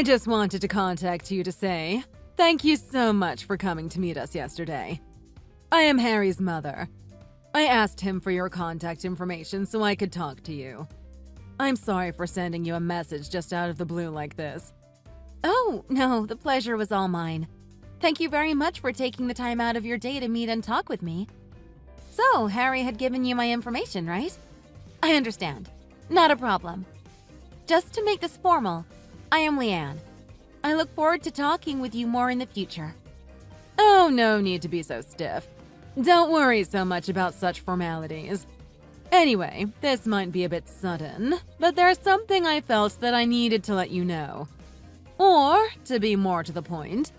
I just wanted to contact you to say thank you so much for coming to meet us yesterday. I am Harry's mother. I asked him for your contact information so I could talk to you. I'm sorry for sending you a message just out of the blue like this. Oh, no, the pleasure was all mine. Thank you very much for taking the time out of your day to meet and talk with me. So, Harry had given you my information, right? I understand. Not a problem. Just to make this formal, I am Leanne. I look forward to talking with you more in the future. Oh, no need to be so stiff. Don't worry so much about such formalities. Anyway, this might be a bit sudden, but there's something I felt that I needed to let you know. Or, to be more to the point,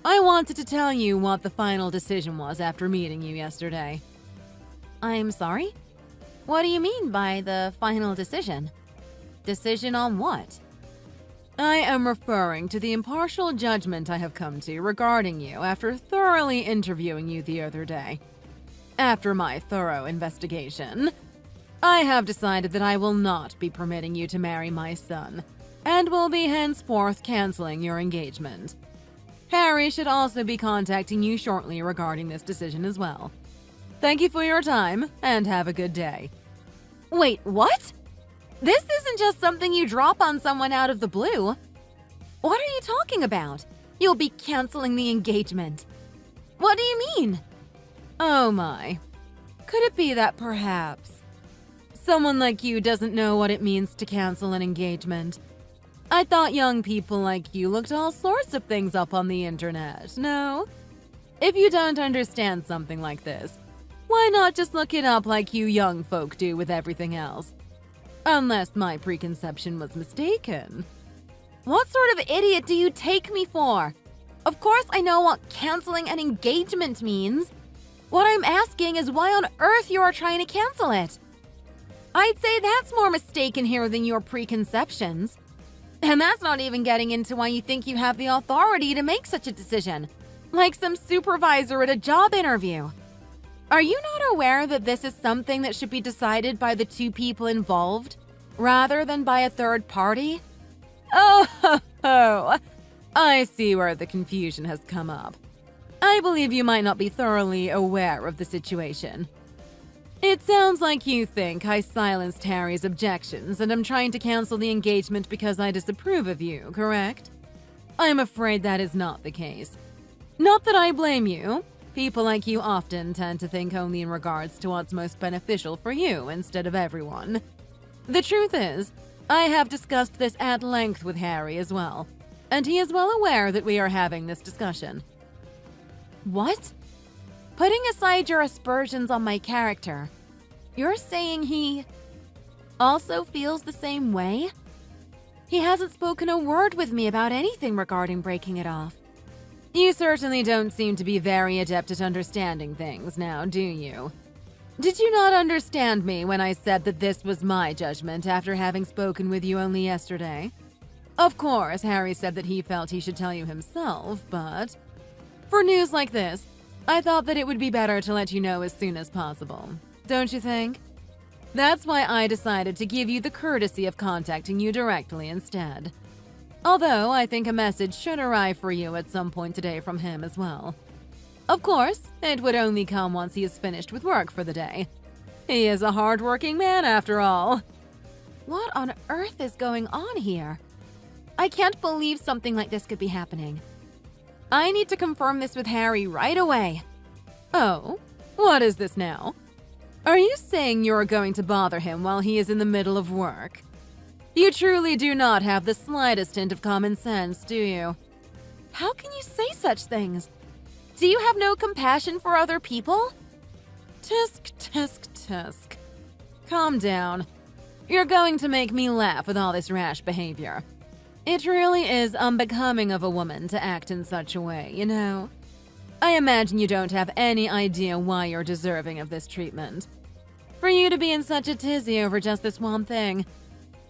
I wanted to tell you what the final decision was after meeting you yesterday. I'm sorry? What do you mean by the final decision? Decision on what? I am referring to the impartial judgment I have come to regarding you after thoroughly interviewing you the other day. After my thorough investigation, I have decided that I will not be permitting you to marry my son, and will be henceforth canceling your engagement. Harry should also be contacting you shortly regarding this decision as well. Thank you for your time, and have a good day. Wait, what? This isn't just something you drop on someone out of the blue. What are you talking about? You'll be canceling the engagement. What do you mean? Oh my. Could it be that perhaps someone like you doesn't know what it means to cancel an engagement? I thought young people like you looked all sorts of things up on the internet, no? If you don't understand something like this, why not just look it up like you young folk do with everything else? Unless my preconception was mistaken. What sort of idiot do you take me for? Of course I know what canceling an engagement means. What I'm asking is why on earth you are trying to cancel it. I'd say that's more mistaken here than your preconceptions. And that's not even getting into why you think you have the authority to make such a decision, like some supervisor at a job interview. Are you not aware that this is something that should be decided by the two people involved, rather than by a third party? Oh, I see where the confusion has come up. I believe you might not be thoroughly aware of the situation. It sounds like you think I silenced Harry's objections and am trying to cancel the engagement because I disapprove of you, correct? I'm afraid that is not the case. Not that I blame you. People like you often tend to think only in regards to what's most beneficial for you instead of everyone. The truth is, I have discussed this at length with Harry as well, and he is well aware that we are having this discussion. What? Putting aside your aspersions on my character, you're saying he also feels the same way? He hasn't spoken a word with me about anything regarding breaking it off. You certainly don't seem to be very adept at understanding things now, do you? Did you not understand me when I said that this was my judgment after having spoken with you only yesterday? Of course, Harry said that he felt he should tell you himself, but for news like this, I thought that it would be better to let you know as soon as possible. Don't you think? That's why I decided to give you the courtesy of contacting you directly instead. Although I think a message should arrive for you at some point today from him as well. Of course, it would only come once he is finished with work for the day. He is a hard-working man after all. What on earth is going on here? I can't believe something like this could be happening. I need to confirm this with Harry right away. Oh, what is this now? Are you saying you're going to bother him while he is in the middle of work? You truly do not have the slightest hint of common sense, do you? How can you say such things? Do you have no compassion for other people? Tusk. Calm down. You're going to make me laugh with all this rash behavior. It really is unbecoming of a woman to act in such a way, you know? I imagine you don't have any idea why you're deserving of this treatment. For you to be in such a tizzy over just this one thing,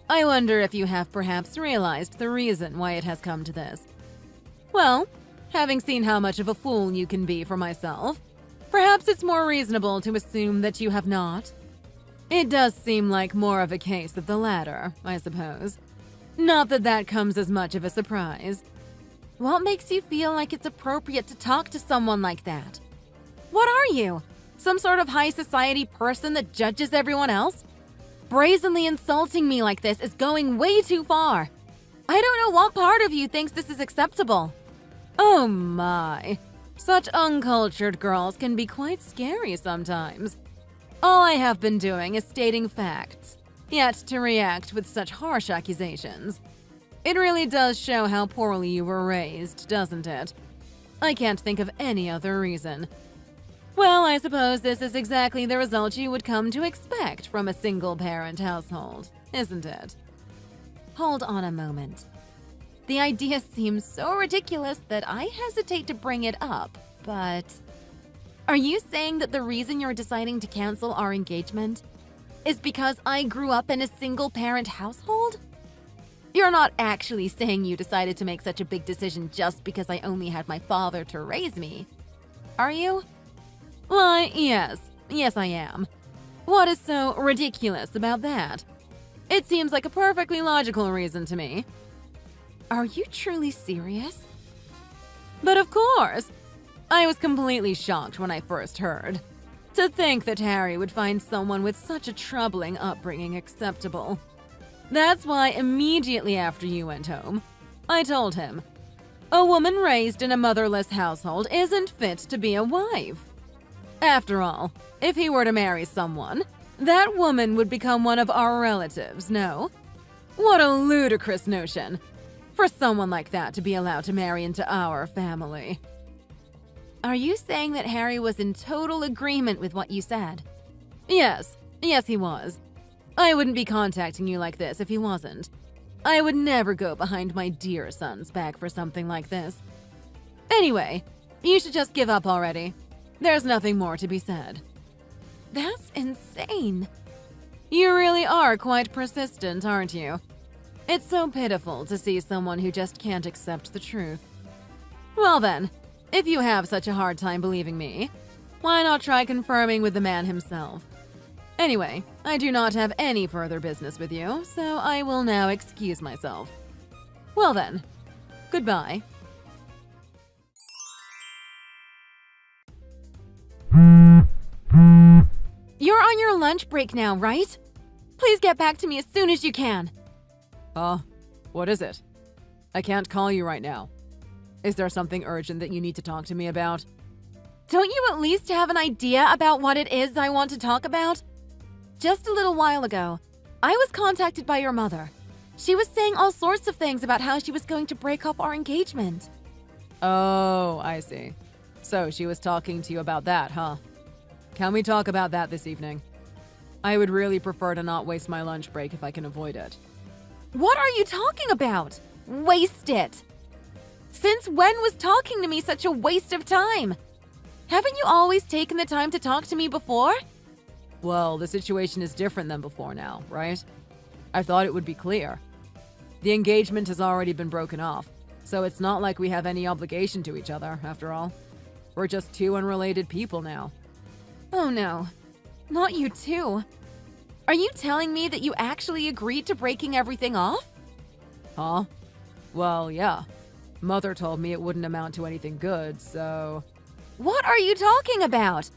I wonder if you have perhaps realized the reason why it has come to this. Well, having seen how much of a fool you can be for myself, perhaps it's more reasonable to assume that you have not. It does seem like more of a case of the latter, I suppose. Not that that comes as much of a surprise. What makes you feel like it's appropriate to talk to someone like that? What are you? Some sort of high society person that judges everyone else? Brazenly insulting me like this is going way too far. I don't know what part of you thinks this is acceptable. Oh my. Such uncultured girls can be quite scary sometimes. All I have been doing is stating facts, yet to react with such harsh accusations. It really does show how poorly you were raised, doesn't it? I can't think of any other reason. Well, I suppose this is exactly the result you would come to expect from a single-parent household, isn't it? Hold on a moment. The idea seems so ridiculous that I hesitate to bring it up, but... Are you saying that the reason you're deciding to cancel our engagement is because I grew up in a single-parent household? You're not actually saying you decided to make such a big decision just because I only had my father to raise me, are you? Why, yes. Yes, I am. What is so ridiculous about that? It seems like a perfectly logical reason to me. Are you truly serious? But of course! I was completely shocked when I first heard. To think that Harry would find someone with such a troubling upbringing acceptable. That's why immediately after you went home, I told him, a woman raised in a motherless household isn't fit to be a wife. After all, if he were to marry someone, that woman would become one of our relatives, no? What a ludicrous notion, for someone like that to be allowed to marry into our family. Are you saying that Harry was in total agreement with what you said? Yes, he was. I wouldn't be contacting you like this if he wasn't. I would never go behind my dear son's back for something like this. Anyway, you should just give up already. There's nothing more to be said. That's insane. You really are quite persistent, aren't you? It's so pitiful to see someone who just can't accept the truth. Well then, if you have such a hard time believing me, why not try confirming with the man himself? Anyway, I do not have any further business with you, so I will now excuse myself. Well then, goodbye. You're on your lunch break now, right? Please get back to me as soon as you can. What is it? I can't call you right now. Is there something urgent that you need to talk to me about? Don't you at least have an idea about what it is I want to talk about? Just a little while ago, I was contacted by your mother. She was saying all sorts of things about how she was going to break up our engagement. Oh, I see. So she was talking to you about that, huh? Can we talk about that this evening? I would really prefer to not waste my lunch break if I can avoid it. What are you talking about? Waste it. Since when was talking to me such a waste of time? Haven't you always taken the time to talk to me before? Well, the situation is different than before now, right? I thought it would be clear. The engagement has already been broken off, so it's not like we have any obligation to each other, after all. We're just two unrelated people now. Oh no, not you too. Are you telling me that you actually agreed to breaking everything off? Huh? Well, yeah. Mother told me it wouldn't amount to anything good, so... What are you talking about?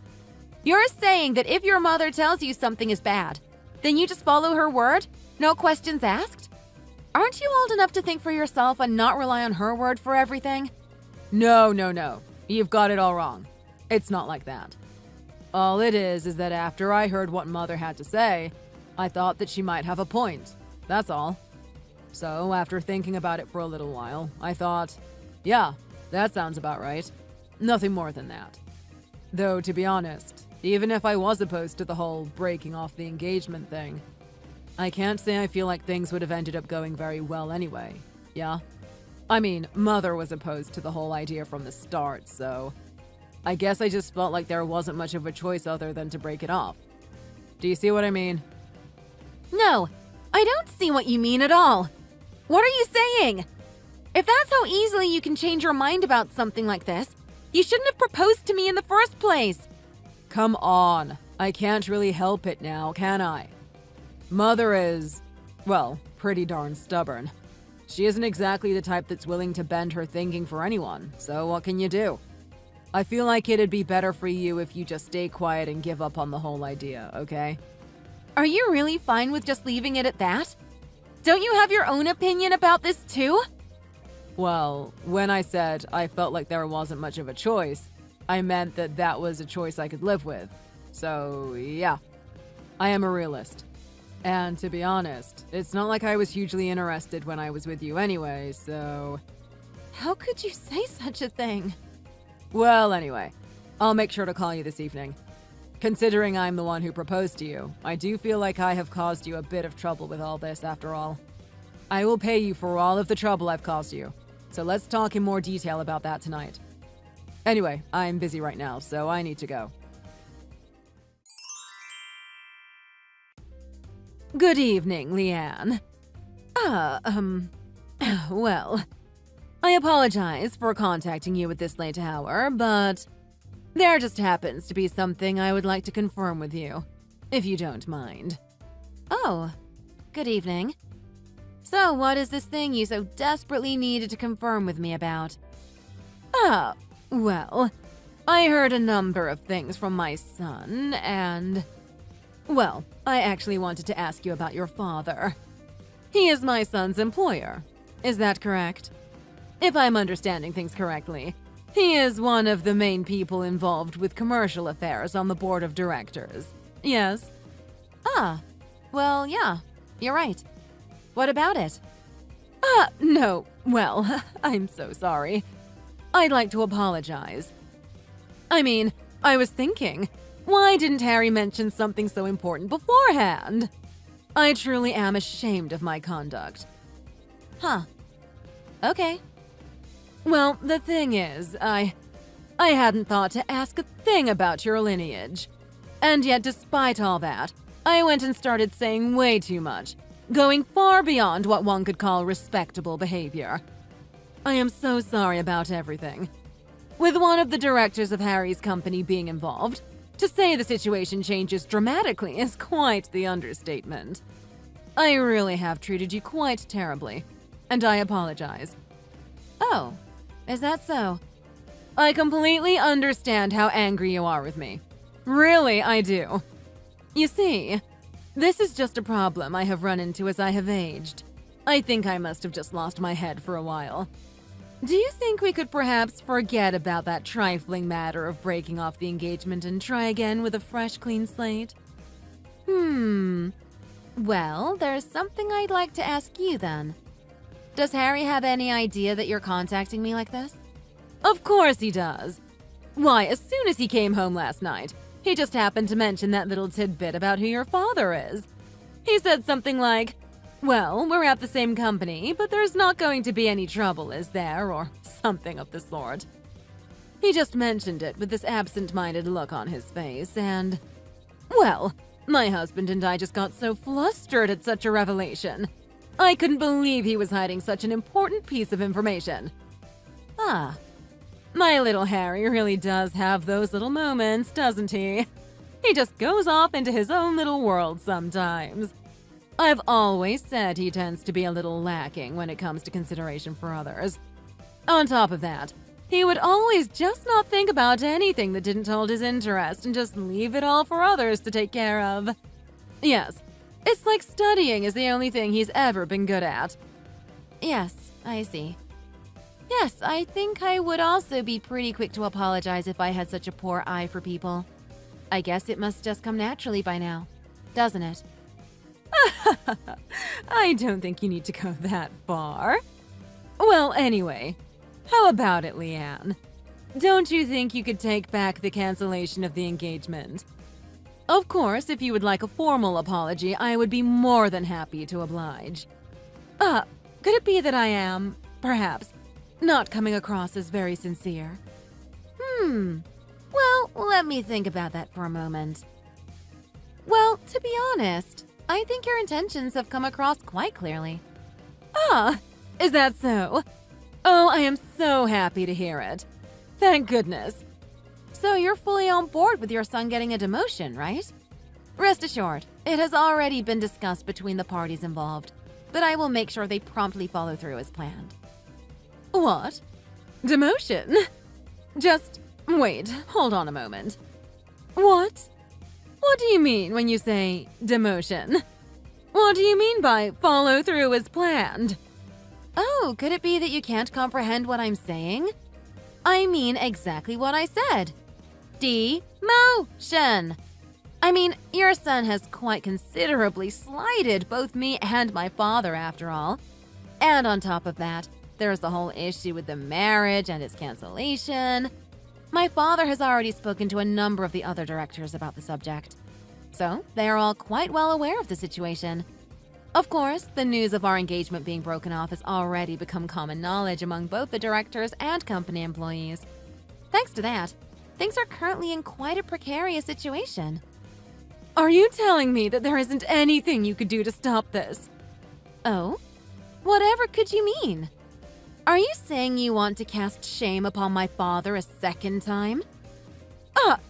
You're saying that if your mother tells you something is bad, then you just follow her word? No questions asked? Aren't you old enough to think for yourself and not rely on her word for everything? No. You've got it all wrong. It's not like that. All it is that after I heard what Mother had to say, I thought that she might have a point. That's all. So, after thinking about it for a little while, I thought, yeah, that sounds about right. Nothing more than that. Though, to be honest, even if I was opposed to the whole breaking off the engagement thing, I can't say I feel like things would have ended up going very well anyway, yeah? I mean, Mother was opposed to the whole idea from the start, so I guess I just felt like there wasn't much of a choice other than to break it off. Do you see what I mean? No, I don't see what you mean at all. What are you saying? If that's how easily you can change your mind about something like this, you shouldn't have proposed to me in the first place. Come on, I can't really help it now, can I? Mother is, well, pretty darn stubborn. She isn't exactly the type that's willing to bend her thinking for anyone, so what can you do? I feel like it'd be better for you if you just stay quiet and give up on the whole idea, okay? Are you really fine with just leaving it at that? Don't you have your own opinion about this too? Well, when I said I felt like there wasn't much of a choice, I meant that that was a choice I could live with. So, yeah. I am a realist. And to be honest, it's not like I was hugely interested when I was with you anyway, so... How could you say such a thing? Well, anyway, I'll make sure to call you this evening. Considering I'm the one who proposed to you, I do feel like I have caused you a bit of trouble with all this after all. I will pay you for all of the trouble I've caused you, so let's talk in more detail about that tonight. Anyway, I'm busy right now, so I need to go. Good evening, Leanne. Well, I apologize for contacting you at this late hour, but there just happens to be something I would like to confirm with you, if you don't mind. Oh, good evening. So, what is this thing you so desperately needed to confirm with me about? Well, I heard a number of things from my son, and... Well, I actually wanted to ask you about your father. He is my son's employer. Is that correct? If I'm understanding things correctly, he is one of the main people involved with commercial affairs on the board of directors. Yes? Well, yeah, you're right. What about it? No. Well, I'm so sorry. I'd like to apologize. I mean, I was thinking, why didn't Harry mention something so important beforehand? I truly am ashamed of my conduct. Okay. Well, the thing is, I hadn't thought to ask a thing about your lineage. And yet, despite all that, I went and started saying way too much, going far beyond what one could call respectable behavior. I am so sorry about everything. With one of the directors of Harry's company being involved, to say the situation changes dramatically is quite the understatement. I really have treated you quite terribly, and I apologize. Oh, is that so? I completely understand how angry you are with me. Really, I do. You see, this is just a problem I have run into as I have aged. I think I must have just lost my head for a while. Do you think we could perhaps forget about that trifling matter of breaking off the engagement and try again with a fresh, clean slate? Well, there's something I'd like to ask you then. Does Harry have any idea that you're contacting me like this? Of course he does. Why, as soon as he came home last night, he just happened to mention that little tidbit about who your father is. He said something like, well, we're at the same company, but there's not going to be any trouble, is there? Or something of the sort. He just mentioned it with this absent-minded look on his face, and... Well, my husband and I just got so flustered at such a revelation. I couldn't believe he was hiding such an important piece of information. My little Harry really does have those little moments, doesn't he? He just goes off into his own little world sometimes. I've always said he tends to be a little lacking when it comes to consideration for others. On top of that, he would always just not think about anything that didn't hold his interest and just leave it all for others to take care of. Yes, it's like studying is the only thing he's ever been good at. Yes, I see. Yes, I think I would also be pretty quick to apologize if I had such a poor eye for people. I guess it must just come naturally by now, doesn't it? I don't think you need to go that far. Well, anyway, how about it, Leanne? Don't you think you could take back the cancellation of the engagement? Of course, if you would like a formal apology, I would be more than happy to oblige. Could it be that I am, perhaps, not coming across as very sincere? Well, let me think about that for a moment. Well, to be honest, I think your intentions have come across quite clearly. Is that so? Oh, I am so happy to hear it. Thank goodness. So you're fully on board with your son getting a demotion, right? Rest assured, it has already been discussed between the parties involved. but I will make sure they promptly follow through as planned. What? Demotion? Just wait, hold on a moment. What? What do you mean when you say demotion? What do you mean by follow through as planned? Oh, could it be that you can't comprehend what I'm saying? I mean exactly what I said. Demotion. I mean, your son has quite considerably slighted both me and my father, after all. And on top of that, there's the whole issue with the marriage and its cancellation. My father has already spoken to a number of the other directors about the subject. So, they are all quite well aware of the situation. Of course, the news of our engagement being broken off has already become common knowledge among both the directors and company employees. Thanks to that, things are currently in quite a precarious situation. Are you telling me that there isn't anything you could do to stop this? Oh? Whatever could you mean? Are you saying you want to cast shame upon my father a second time?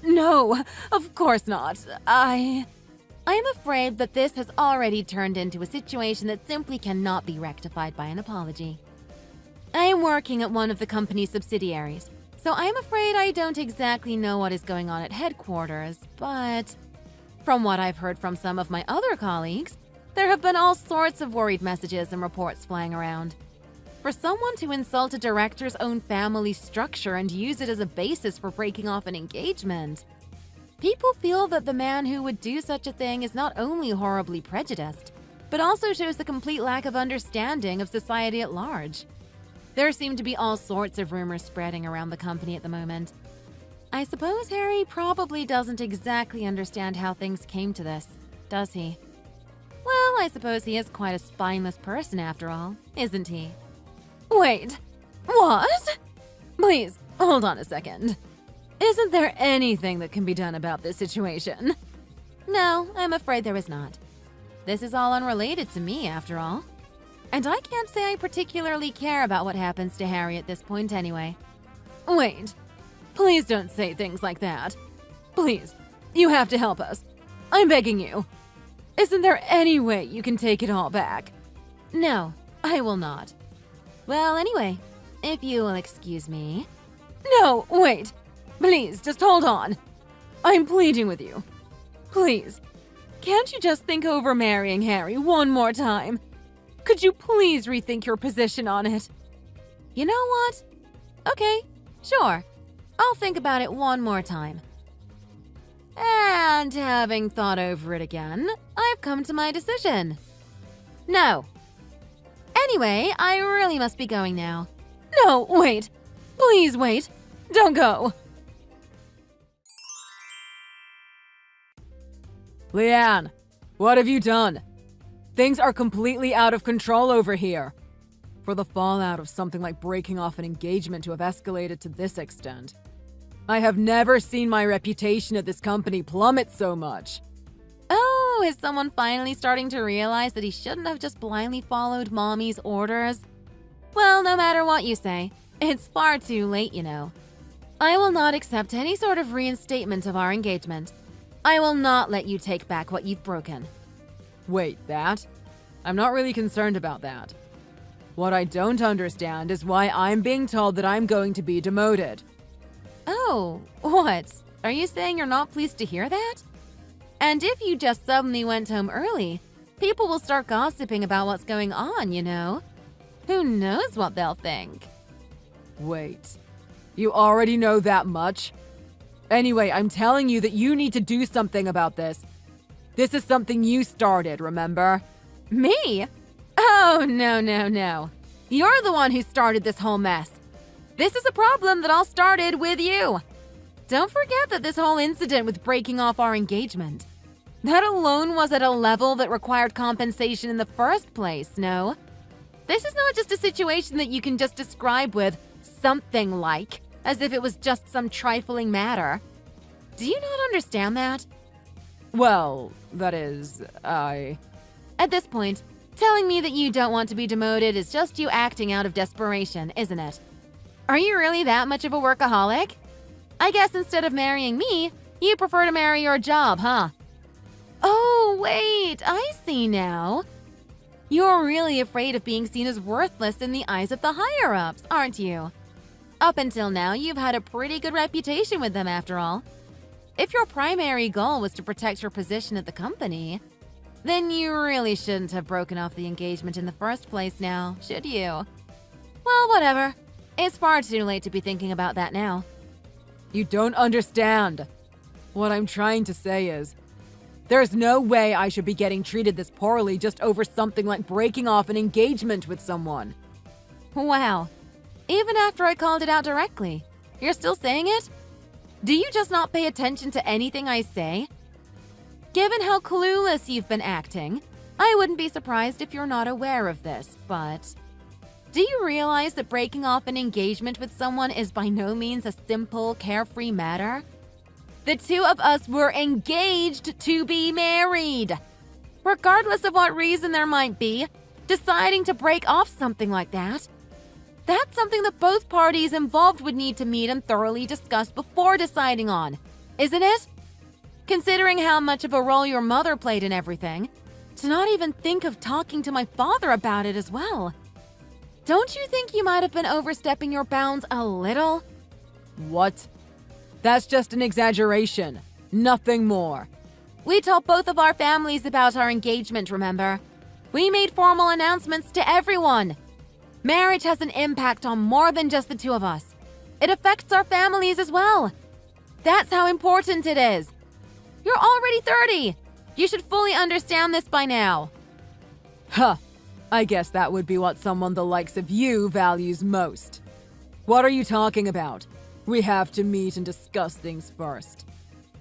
No, of course not. I am afraid that this has already turned into a situation that simply cannot be rectified by an apology. I am working at one of the company's subsidiaries, so I am afraid I don't exactly know what is going on at headquarters, but from what I've heard from some of my other colleagues, there have been all sorts of worried messages and reports flying around. For someone to insult a director's own family structure and use it as a basis for breaking off an engagement, people feel that the man who would do such a thing is not only horribly prejudiced, but also shows a complete lack of understanding of society at large. There seem to be all sorts of rumors spreading around the company at the moment. I suppose Harry probably doesn't exactly understand how things came to this, does he? Well, I suppose he is quite a spineless person after all, isn't he? Wait, what? Please, hold on a second. Isn't there anything that can be done about this situation? No, I'm afraid there is not. This is all unrelated to me, after all. And I can't say I particularly care about what happens to Harry at this point anyway. Wait, please don't say things like that. Please, you have to help us. I'm begging you. Isn't there any way you can take it all back? No, I will not. Well, anyway, if you will excuse me. No, wait. Please, just hold on. I'm pleading with you. Please, can't you just think over marrying Harry one more time? Could you please rethink your position on it? You know what? Okay, sure. I'll think about it one more time. And having thought over it again, I've come to my decision. No. Anyway, I really must be going now. No, wait. Please wait. Don't go. Leanne, what have you done? Things are completely out of control over here. For the fallout of something like breaking off an engagement to have escalated to this extent, I have never seen my reputation at this company plummet so much. Oh, is someone finally starting to realize that he shouldn't have just blindly followed Mommy's orders? Well, no matter what you say, it's far too late, you know. I will not accept any sort of reinstatement of our engagement. I will not let you take back what you've broken. Wait, that? I'm not really concerned about that. What I don't understand is why I'm being told that I'm going to be demoted. Oh, what? Are you saying you're not pleased to hear that? And if you just suddenly went home early, people will start gossiping about what's going on, you know? Who knows what they'll think? Wait, you already know that much? Anyway, I'm telling you that you need to do something about this. This is something you started, remember? Me? Oh, no. You're the one who started this whole mess. This is a problem that all started with you. Don't forget that this whole incident with breaking off our engagement, that alone was at a level that required compensation in the first place, no? This is not just a situation that you can just describe with something like, as if it was just some trifling matter. Do you not understand that? Well, that is, At this point, telling me that you don't want to be demoted is just you acting out of desperation, isn't it? Are you really that much of a workaholic? I guess instead of marrying me, you prefer to marry your job, huh? Oh, wait, I see now. You're really afraid of being seen as worthless in the eyes of the higher-ups, aren't you? Up until now, you've had a pretty good reputation with them after all. If your primary goal was to protect your position at the company, then you really shouldn't have broken off the engagement in the first place now, should you? Well, whatever. It's far too late to be thinking about that now. You don't understand. What I'm trying to say is, there's no way I should be getting treated this poorly just over something like breaking off an engagement with someone. Wow. Even after I called it out directly, you're still saying it? Do you just not pay attention to anything I say? Given how clueless you've been acting, I wouldn't be surprised if you're not aware of this, but do you realize that breaking off an engagement with someone is by no means a simple, carefree matter? The two of us were engaged to be married. Regardless of what reason there might be, deciding to break off something like that, that's something that both parties involved would need to meet and thoroughly discuss before deciding on, isn't it? Considering how much of a role your mother played in everything, to not even think of talking to my father about it as well. Don't you think you might have been overstepping your bounds a little? What? That's just an exaggeration. Nothing more. We told both of our families about our engagement, remember? We made formal announcements to everyone. Marriage has an impact on more than just the two of us. It affects our families as well. That's how important it is. You're already 30. You should fully understand this by now. Huh. I guess that would be what someone the likes of you values most. What are you talking about? We have to meet and discuss things first.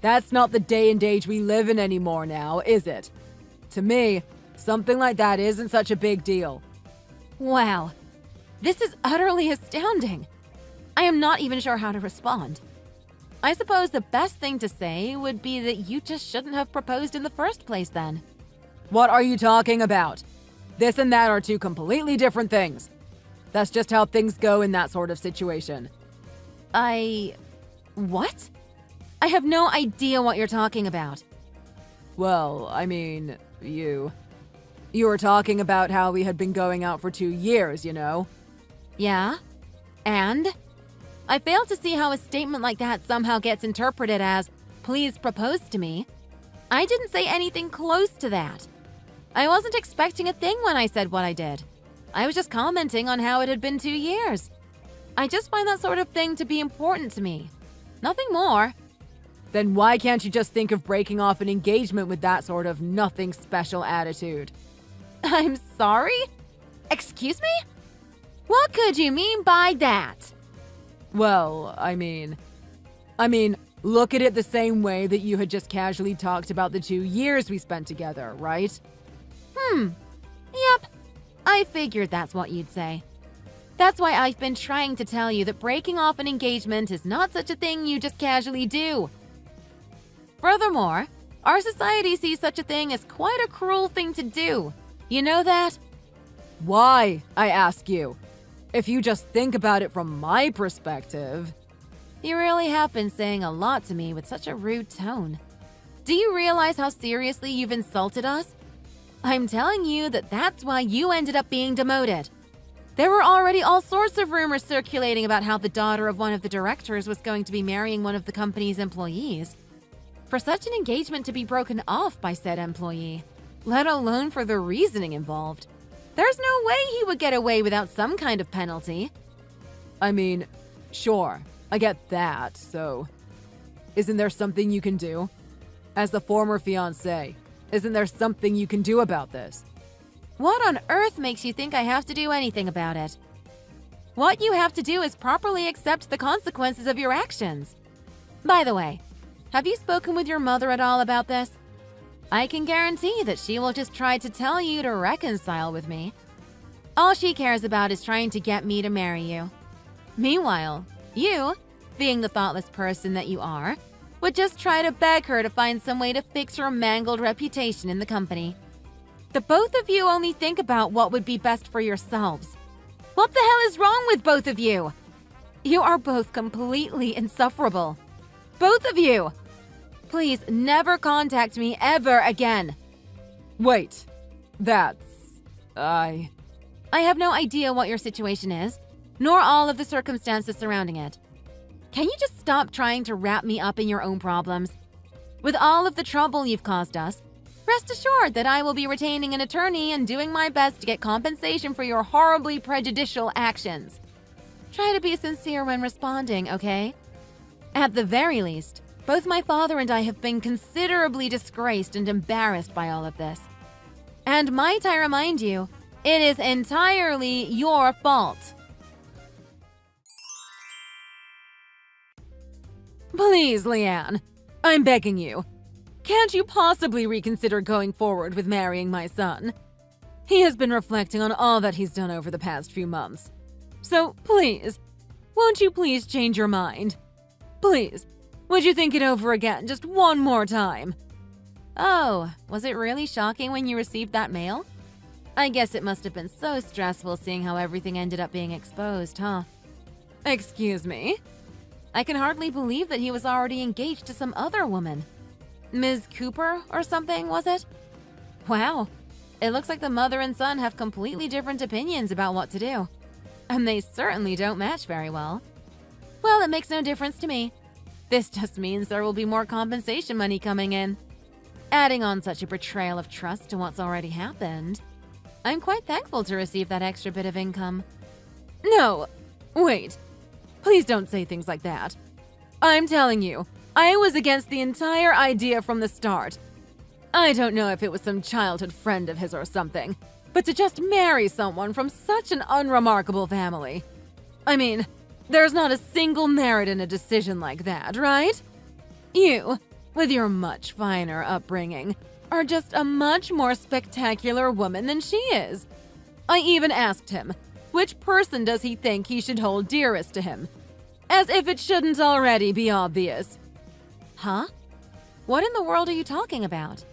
That's not the day and age we live in anymore now, is it? To me, something like that isn't such a big deal. Wow. This is utterly astounding. I am not even sure how to respond. I suppose the best thing to say would be that you just shouldn't have proposed in the first place then. What are you talking about? This and that are two completely different things. That's just how things go in that sort of situation. What? I have no idea what you're talking about. Well, I mean, you were talking about how we had been going out for 2 years, you know? Yeah? And? I fail to see how a statement like that somehow gets interpreted as, please propose to me. I didn't say anything close to that. I wasn't expecting a thing when I said what I did. I was just commenting on how it had been 2 years. I just find that sort of thing to be important to me. Nothing more. Then why can't you just think of breaking off an engagement with that sort of nothing special attitude? I'm sorry? Excuse me? What could you mean by that? Well, I mean, look at it the same way that you had just casually talked about the 2 years we spent together, right? Yep. I figured that's what you'd say. That's why I've been trying to tell you that breaking off an engagement is not such a thing you just casually do. Furthermore, our society sees such a thing as quite a cruel thing to do. You know that? Why, I ask you? If you just think about it from my perspective... You really have been saying a lot to me with such a rude tone. Do you realize how seriously you've insulted us? I'm telling you that that's why you ended up being demoted. There were already all sorts of rumors circulating about how the daughter of one of the directors was going to be marrying one of the company's employees. For such an engagement to be broken off by said employee, let alone for the reasoning involved, there's no way he would get away without some kind of penalty. I mean, sure, I get that, so... Isn't there something you can do? As the former fiancé, isn't there something you can do about this? What on earth makes you think I have to do anything about it? What you have to do is properly accept the consequences of your actions. By the way, have you spoken with your mother at all about this? I can guarantee that she will just try to tell you to reconcile with me. All she cares about is trying to get me to marry you. Meanwhile, you, being the thoughtless person that you are, would just try to beg her to find some way to fix your mangled reputation in the company. The both of you only think about what would be best for yourselves. What the hell is wrong with both of you? You are both completely insufferable. Both of you! Please never contact me ever again. Wait, that's... I have no idea what your situation is, nor all of the circumstances surrounding it. Can you just stop trying to wrap me up in your own problems? With all of the trouble you've caused us, rest assured that I will be retaining an attorney and doing my best to get compensation for your horribly prejudicial actions. Try to be sincere when responding, okay? At the very least, both my father and I have been considerably disgraced and embarrassed by all of this. And might I remind you, it is entirely your fault. Please, Leanne, I'm begging you. Can't you possibly reconsider going forward with marrying my son? He has been reflecting on all that he's done over the past few months. So, please, won't you please change your mind? Please, would you think it over again just one more time? Oh, was it really shocking when you received that mail? I guess it must have been so stressful seeing how everything ended up being exposed, huh? Excuse me? I can hardly believe that he was already engaged to some other woman. Ms. Cooper or something, was it? Wow, it looks like the mother and son have completely different opinions about what to do. And they certainly don't match very well. Well, it makes no difference to me. This just means there will be more compensation money coming in. Adding on such a betrayal of trust to what's already happened, I'm quite thankful to receive that extra bit of income. No, wait. Please don't say things like that. I'm telling you, I was against the entire idea from the start. I don't know if it was some childhood friend of his or something, but to just marry someone from such an unremarkable family. I mean, there's not a single merit in a decision like that, right? You, with your much finer upbringing, are just a much more spectacular woman than she is. I even asked him, which person does he think he should hold dearest to him? As if it shouldn't already be obvious. Huh? What in the world are you talking about?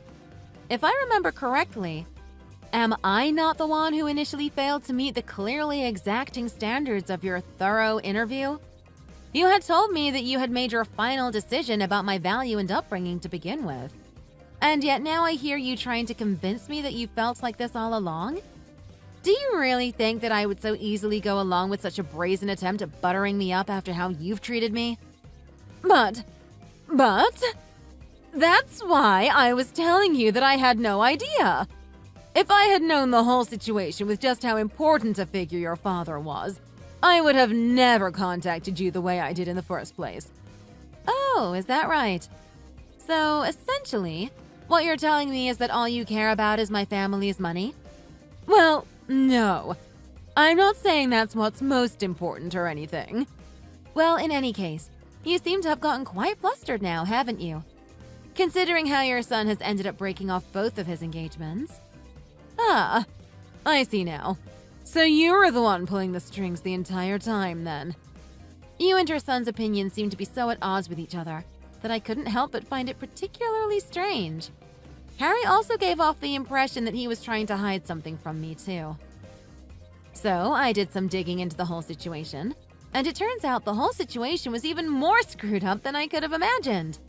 If I remember correctly, am I not the one who initially failed to meet the clearly exacting standards of your thorough interview? You had told me that you had made your final decision about my value and upbringing to begin with. And yet now I hear you trying to convince me that you felt like this all along? Do you really think that I would so easily go along with such a brazen attempt at buttering me up after how you've treated me? But, that's why I was telling you that I had no idea. If I had known the whole situation with just how important a figure your father was, I would have never contacted you the way I did in the first place. Oh, is that right? So, essentially, what you're telling me is that all you care about is my family's money? Well, no. I'm not saying that's what's most important or anything. Well, in any case, you seem to have gotten quite flustered now, haven't you? Considering how your son has ended up breaking off both of his engagements. Ah, I see now. So you were the one pulling the strings the entire time, then. You and your son's opinions seem to be so at odds with each other that I couldn't help but find it particularly strange. Harry also gave off the impression that he was trying to hide something from me, too. So I did some digging into the whole situation, and it turns out the whole situation was even more screwed up than I could have imagined.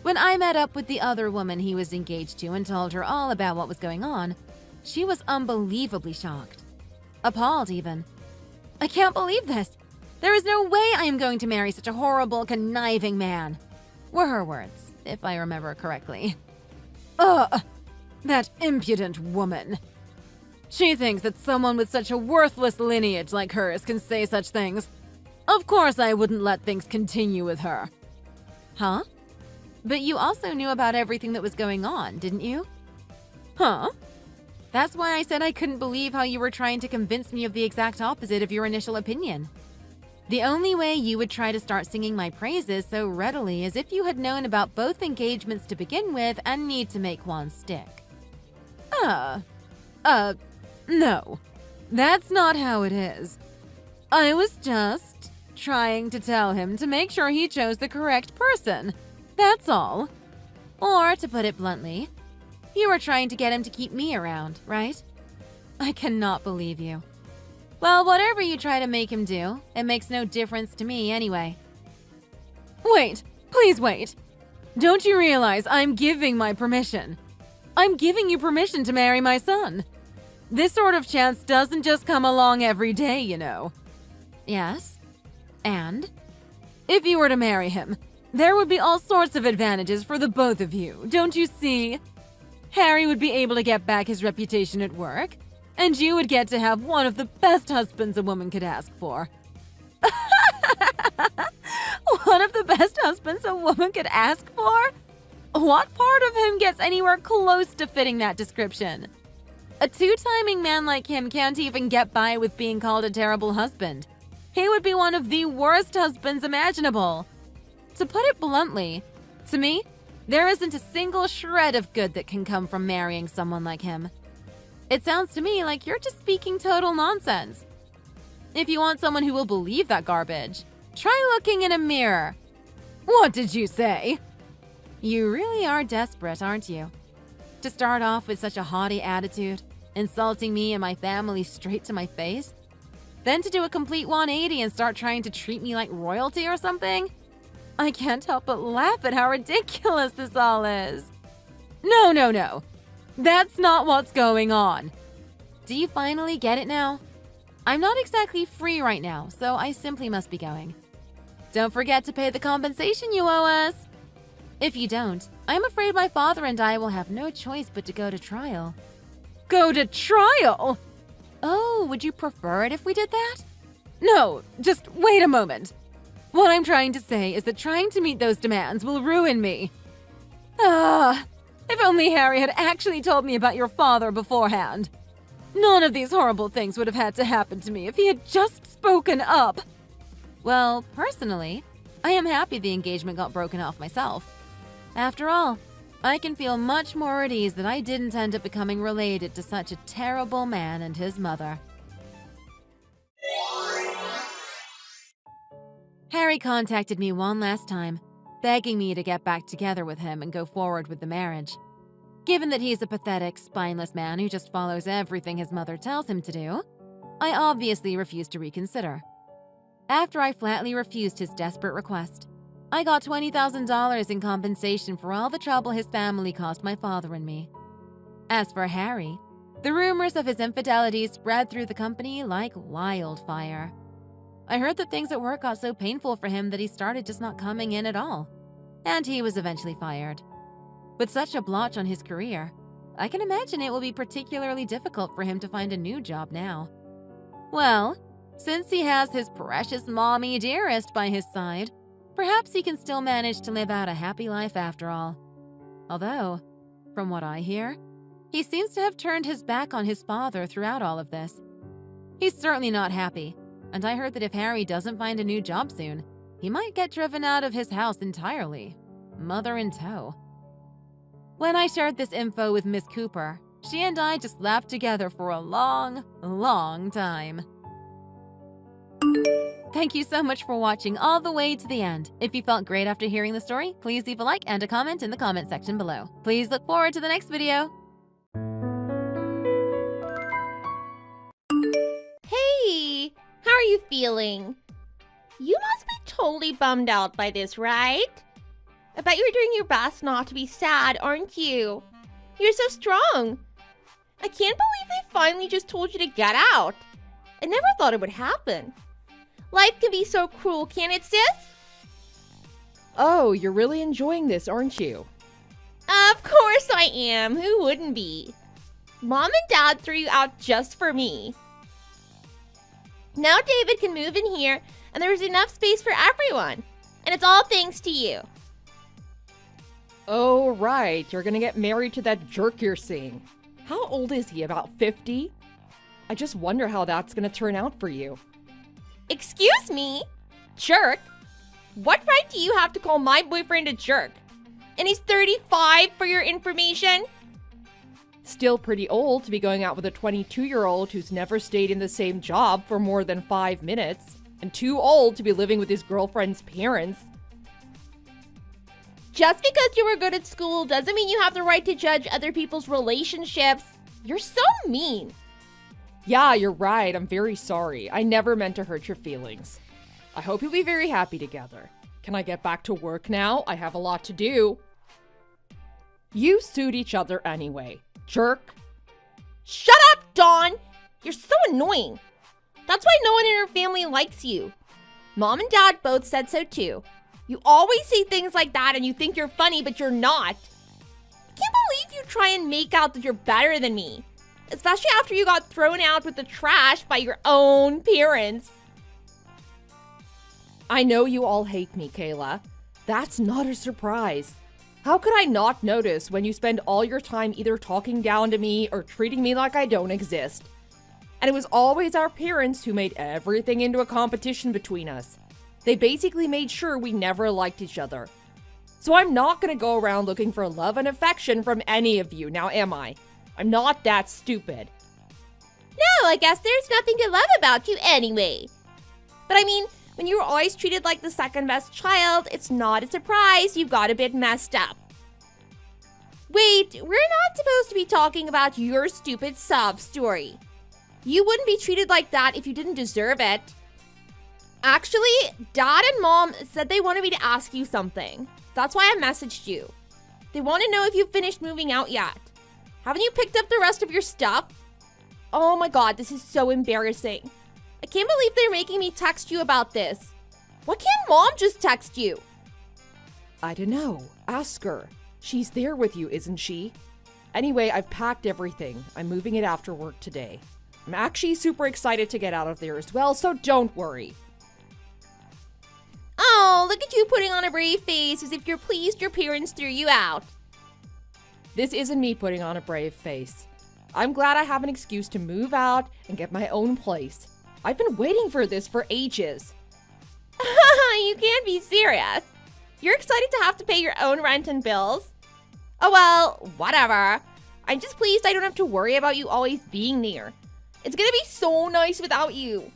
When I met up with the other woman he was engaged to and told her all about what was going on, she was unbelievably shocked. Appalled, even. I can't believe this. There is no way I am going to marry such a horrible, conniving man, were her words, if I remember correctly. Ugh, that impudent woman. She thinks that someone with such a worthless lineage like hers can say such things. Of course I wouldn't let things continue with her. Huh? But you also knew about everything that was going on, didn't you? Huh? That's why I said I couldn't believe how you were trying to convince me of the exact opposite of your initial opinion. The only way you would try to start singing my praises so readily is if you had known about both engagements to begin with and need to make one stick. No. That's not how it is. I was just trying to tell him to make sure he chose the correct person. That's all. Or, to put it bluntly, you were trying to get him to keep me around, right? I cannot believe you. Well, whatever you try to make him do, it makes no difference to me anyway. Wait, please wait. Don't you realize I'm giving my permission? I'm giving you permission to marry my son. This sort of chance doesn't just come along every day, you know. Yes? And? If you were to marry him, there would be all sorts of advantages for the both of you, don't you see? Harry would be able to get back his reputation at work, and you would get to have one of the best husbands a woman could ask for. One of the best husbands a woman could ask for? What part of him gets anywhere close to fitting that description? A two-timing man like him can't even get by with being called a terrible husband. He would be one of the worst husbands imaginable. To put it bluntly, to me, there isn't a single shred of good that can come from marrying someone like him. It sounds to me like you're just speaking total nonsense. If you want someone who will believe that garbage, try looking in a mirror. What did you say? You really are desperate, aren't you? To start off with such a haughty attitude, insulting me and my family straight to my face, then to do a complete 180 and start trying to treat me like royalty or something? I can't help but laugh at how ridiculous this all is. No. That's not what's going on. Do you finally get it now? I'm not exactly free right now, so I simply must be going. Don't forget to pay the compensation you owe us. If you don't, I'm afraid my father and I will have no choice but to go to trial. Go to trial? Oh, would you prefer it if we did that? No, just wait a moment. What I'm trying to say is that trying to meet those demands will ruin me. If only Harry had actually told me about your father beforehand. None of these horrible things would have had to happen to me if he had just spoken up. Well, personally, I am happy the engagement got broken off myself. After all, I can feel much more at ease that I didn't end up becoming related to such a terrible man and his mother. Harry contacted me one last time, begging me to get back together with him and go forward with the marriage. Given that he's a pathetic, spineless man who just follows everything his mother tells him to do, I obviously refused to reconsider. After I flatly refused his desperate request, I got $20,000 in compensation for all the trouble his family caused my father and me. As for Harry, the rumors of his infidelity spread through the company like wildfire. I heard that things at work got so painful for him that he started just not coming in at all, and he was eventually fired. With such a blotch on his career, I can imagine it will be particularly difficult for him to find a new job now. Well, since he has his precious mommy dearest by his side, perhaps he can still manage to live out a happy life after all. Although, from what I hear, he seems to have turned his back on his father throughout all of this. He's certainly not happy, and I heard that if Harry doesn't find a new job soon, he might get driven out of his house entirely, mother in tow. When I shared this info with Miss Cooper, she and I just laughed together for a long, long time. Thank you so much for watching all the way to the end. If you felt great after hearing the story, please leave a like and a comment in the comment section below. Please look forward to the next video. Hey, how are you feeling? You must be totally bummed out by this, right? I bet you're doing your best not to be sad, aren't you? You're so strong. I can't believe they finally just told you to get out. I never thought it would happen. Life can be so cruel, can't it, sis? Oh, you're really enjoying this, aren't you? Of course I am. Who wouldn't be? Mom and Dad threw you out just for me. Now David can move in here, and there's enough space for everyone. And it's all thanks to you. Oh, right. You're gonna get married to that jerk you're seeing. How old is he? About 50? I just wonder how that's gonna turn out for you. Excuse me? Jerk? What right do you have to call my boyfriend a jerk? And he's 35 for your information? Still pretty old to be going out with a 22-year-old who's never stayed in the same job for more than 5 minutes, and too old to be living with his girlfriend's parents. Just because you were good at school doesn't mean you have the right to judge other people's relationships. You're so mean. Yeah, you're right. I'm very sorry. I never meant to hurt your feelings. I hope you'll be very happy together. Can I get back to work now? I have a lot to do. You suit each other anyway. Jerk. Shut up, Dawn! You're so annoying. That's why no one in your family likes you. Mom and Dad both said so too. You always say things like that and you think you're funny, but you're not. I can't believe you try and make out that you're better than me. Especially after you got thrown out with the trash by your own parents. I know you all hate me, Kayla. That's not a surprise. How could I not notice when you spend all your time either talking down to me or treating me like I don't exist? And it was always our parents who made everything into a competition between us. They basically made sure we never liked each other. So I'm not gonna go around looking for love and affection from any of you, now am I? I'm not that stupid. No, I guess there's nothing to love about you anyway. But I mean, when you were always treated like the second best child, it's not a surprise you got a bit messed up. Wait, we're not supposed to be talking about your stupid sob story. You wouldn't be treated like that if you didn't deserve it. Actually, Dad and Mom said they wanted me to ask you something. That's why I messaged you. They want to know if you've finished moving out yet. Haven't you picked up the rest of your stuff? Oh my god, this is so embarrassing. I can't believe they're making me text you about this. Why can't Mom just text you? I don't know. Ask her. She's there with you, isn't she? Anyway, I've packed everything. I'm moving it after work today. I'm actually super excited to get out of there as well, so don't worry. Oh, look at you putting on a brave face as if you're pleased your parents threw you out. This isn't me putting on a brave face. I'm glad I have an excuse to move out and get my own place. I've been waiting for this for ages. You can't be serious. You're excited to have to pay your own rent and bills? Oh well, whatever. I'm just pleased I don't have to worry about you always being near. It's gonna be so nice without you.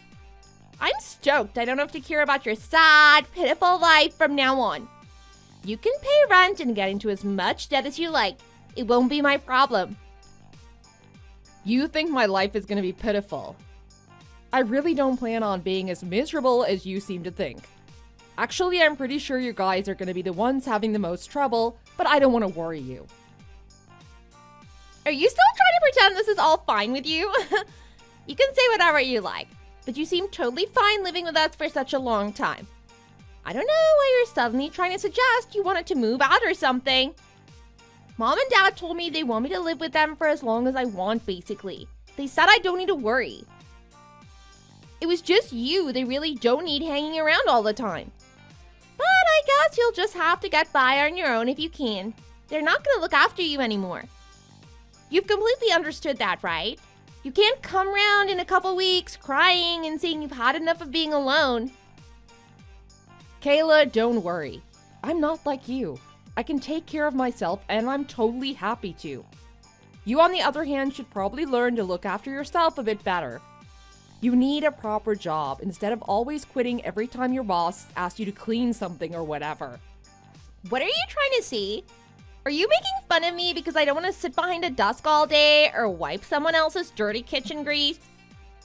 I'm stoked I don't have to care about your sad, pitiful life from now on. You can pay rent and get into as much debt as you like. It won't be my problem. You think my life is gonna be pitiful. I really don't plan on being as miserable as you seem to think. Actually, I'm pretty sure you guys are gonna be the ones having the most trouble, but I don't want to worry you. Are you still trying to pretend this is all fine with you? You can say whatever you like, but you seem totally fine living with us for such a long time. I don't know why you're suddenly trying to suggest you wanted to move out or something. Mom and Dad told me they want me to live with them for as long as I want, basically. They said I don't need to worry. It was just you they really don't need hanging around all the time. But I guess you'll just have to get by on your own if you can. They're not going to look after you anymore. You've completely understood that, right? You can't come around in a couple weeks crying and saying you've had enough of being alone. Kayla, don't worry. I'm not like you. I can take care of myself and I'm totally happy to. You, on the other hand, should probably learn to look after yourself a bit better. You need a proper job instead of always quitting every time your boss asks you to clean something or whatever. What are you trying to say? Are you making fun of me because I don't want to sit behind a desk all day or wipe someone else's dirty kitchen grease?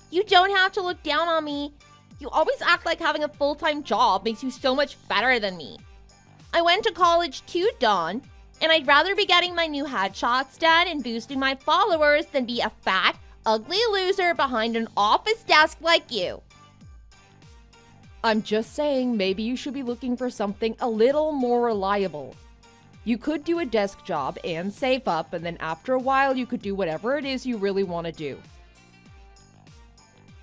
You don't have to look down on me. You always act like having a full-time job makes you so much better than me. I went to college too, Dawn, and I'd rather be getting my new headshots done and boosting my followers than be a fat, ugly loser behind an office desk like you. I'm just saying maybe you should be looking for something a little more reliable. You could do a desk job and save up, and then after a while you could do whatever it is you really want to do.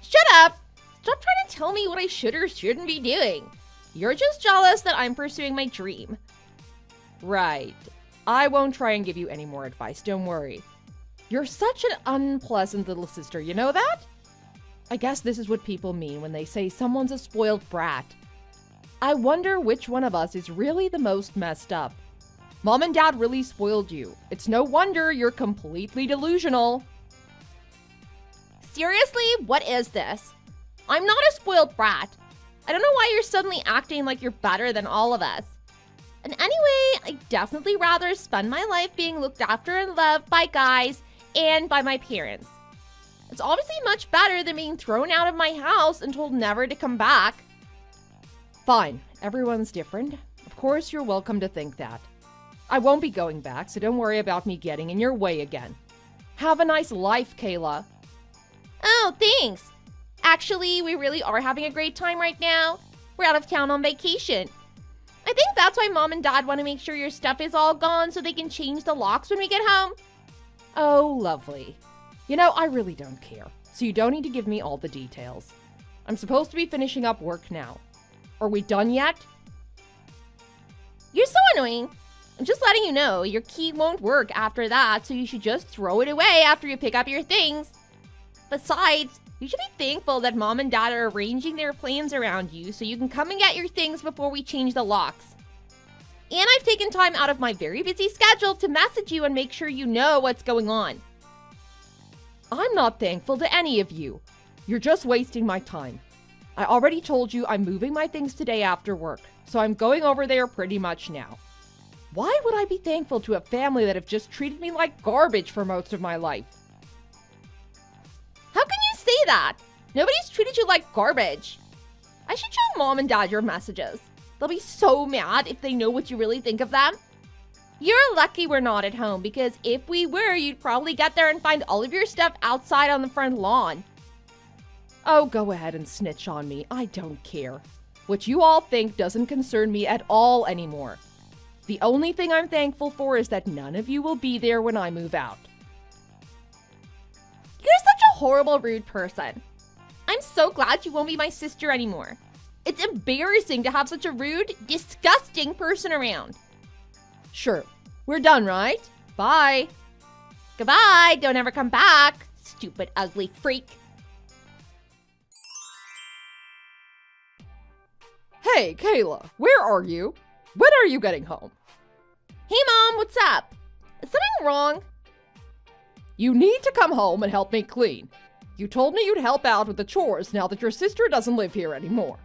Shut up! Stop trying to tell me what I should or shouldn't be doing. You're just jealous that I'm pursuing my dream. Right. I won't try and give you any more advice, don't worry. You're such an unpleasant little sister, you know that? I guess this is what people mean when they say someone's a spoiled brat. I wonder which one of us is really the most messed up. Mom and Dad really spoiled you. It's no wonder you're completely delusional. Seriously, what is this? I'm not a spoiled brat. I don't know why you're suddenly acting like you're better than all of us. And anyway, I'd definitely rather spend my life being looked after and loved by guys and by my parents. It's obviously much better than being thrown out of my house and told never to come back. Fine, everyone's different. Of course, you're welcome to think that. I won't be going back, so don't worry about me getting in your way again. Have a nice life, Kayla. Oh, thanks. Actually, we really are having a great time right now. We're out of town on vacation. I think that's why Mom and Dad want to make sure your stuff is all gone so they can change the locks when we get home. Oh, lovely. You know, I really don't care, so you don't need to give me all the details. I'm supposed to be finishing up work now. Are we done yet? You're so annoying. I'm just letting you know your key won't work after that, so you should just throw it away after you pick up your things. Besides, you should be thankful that Mom and Dad are arranging their plans around you so you can come and get your things before we change the locks. And I've taken time out of my very busy schedule to message you and make sure you know what's going on. I'm not thankful to any of you. You're just wasting my time. I already told you I'm moving my things today after work, so I'm going over there pretty much now. Why would I be thankful to a family that have just treated me like garbage for most of my life? How can you say that? Nobody's treated you like garbage. I should show Mom and Dad your messages. They'll be so mad if they know what you really think of them. You're lucky we're not at home, because if we were, you'd probably get there and find all of your stuff outside on the front lawn. Oh, go ahead and snitch on me. I don't care. What you all think doesn't concern me at all anymore. The only thing I'm thankful for is that none of you will be there when I move out. You're such a horrible, rude person. I'm so glad you won't be my sister anymore. It's embarrassing to have such a rude, disgusting person around. Sure. We're done, right? Bye. Goodbye. Don't ever come back, stupid, ugly freak. Hey, Kayla, where are you? When are you getting home? Hey, Mom, what's up? Is something wrong? You need to come home and help me clean. You told me you'd help out with the chores now that your sister doesn't live here anymore.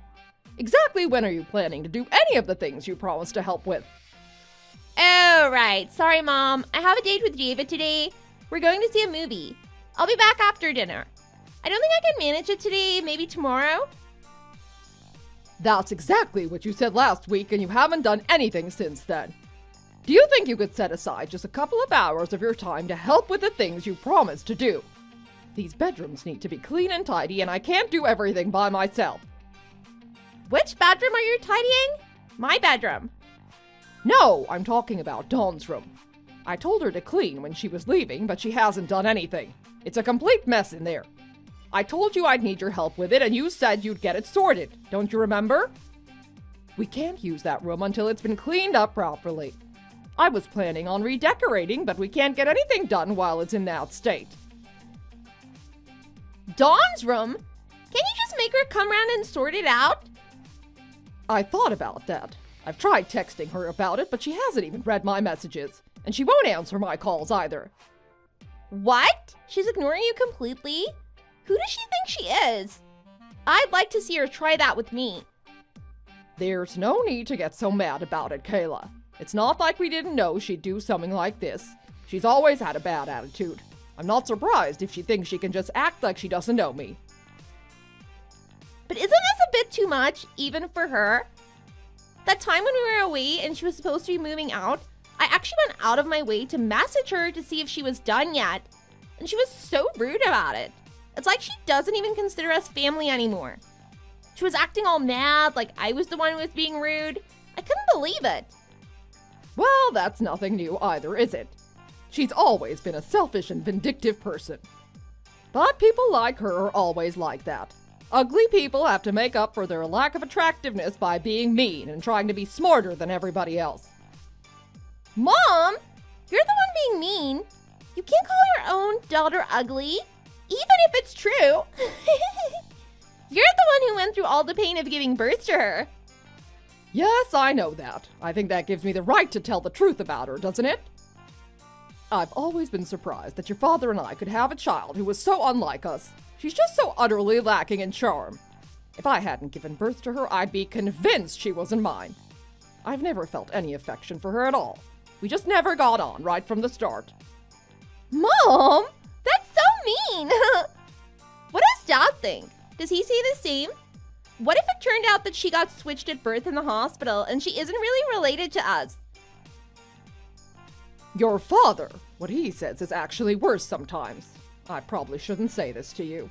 Exactly when are you planning to do any of the things you promised to help with? Oh, right. Sorry, Mom. I have a date with David today. We're going to see a movie. I'll be back after dinner. I don't think I can manage it today, maybe tomorrow. That's exactly what you said last week, and you haven't done anything since then. Do you think you could set aside just a couple of hours of your time to help with the things you promised to do? These bedrooms need to be clean and tidy, and I can't do everything by myself. Which bedroom are you tidying? My bedroom. No, I'm talking about Dawn's room. I told her to clean when she was leaving, but she hasn't done anything. It's a complete mess in there. I told you I'd need your help with it, and you said you'd get it sorted. Don't you remember? We can't use that room until it's been cleaned up properly. I was planning on redecorating, but we can't get anything done while it's in that state. Dawn's room? Can you just make her come around and sort it out? I thought about that. I've tried texting her about it, but she hasn't even read my messages. And she won't answer my calls either. What? She's ignoring you completely? Who does she think she is? I'd like to see her try that with me. There's no need to get so mad about it, Kayla. It's not like we didn't know she'd do something like this. She's always had a bad attitude. I'm not surprised if she thinks she can just act like she doesn't know me. But isn't this a bit too much, even for her? That time when we were away and she was supposed to be moving out, I actually went out of my way to message her to see if she was done yet. And she was so rude about it. It's like she doesn't even consider us family anymore. She was acting all mad, like I was the one who was being rude. I couldn't believe it. Well, that's nothing new either, is it? She's always been a selfish and vindictive person. But people like her are always like that. Ugly people have to make up for their lack of attractiveness by being mean and trying to be smarter than everybody else. Mom, you're the one being mean. You can't call your own daughter ugly, even if it's true. You're the one who went through all the pain of giving birth to her. Yes, I know that. I think that gives me the right to tell the truth about her, doesn't it? I've always been surprised that your father and I could have a child who was so unlike us. She's just so utterly lacking in charm. If I hadn't given birth to her, I'd be convinced she wasn't mine. I've never felt any affection for her at all. We just never got on right from the start. Mom, that's so mean. What does Dad think? Does he say the same? What if it turned out that she got switched at birth in the hospital and she isn't really related to us? Your father What he says is actually worse sometimes. I probably shouldn't say this to you.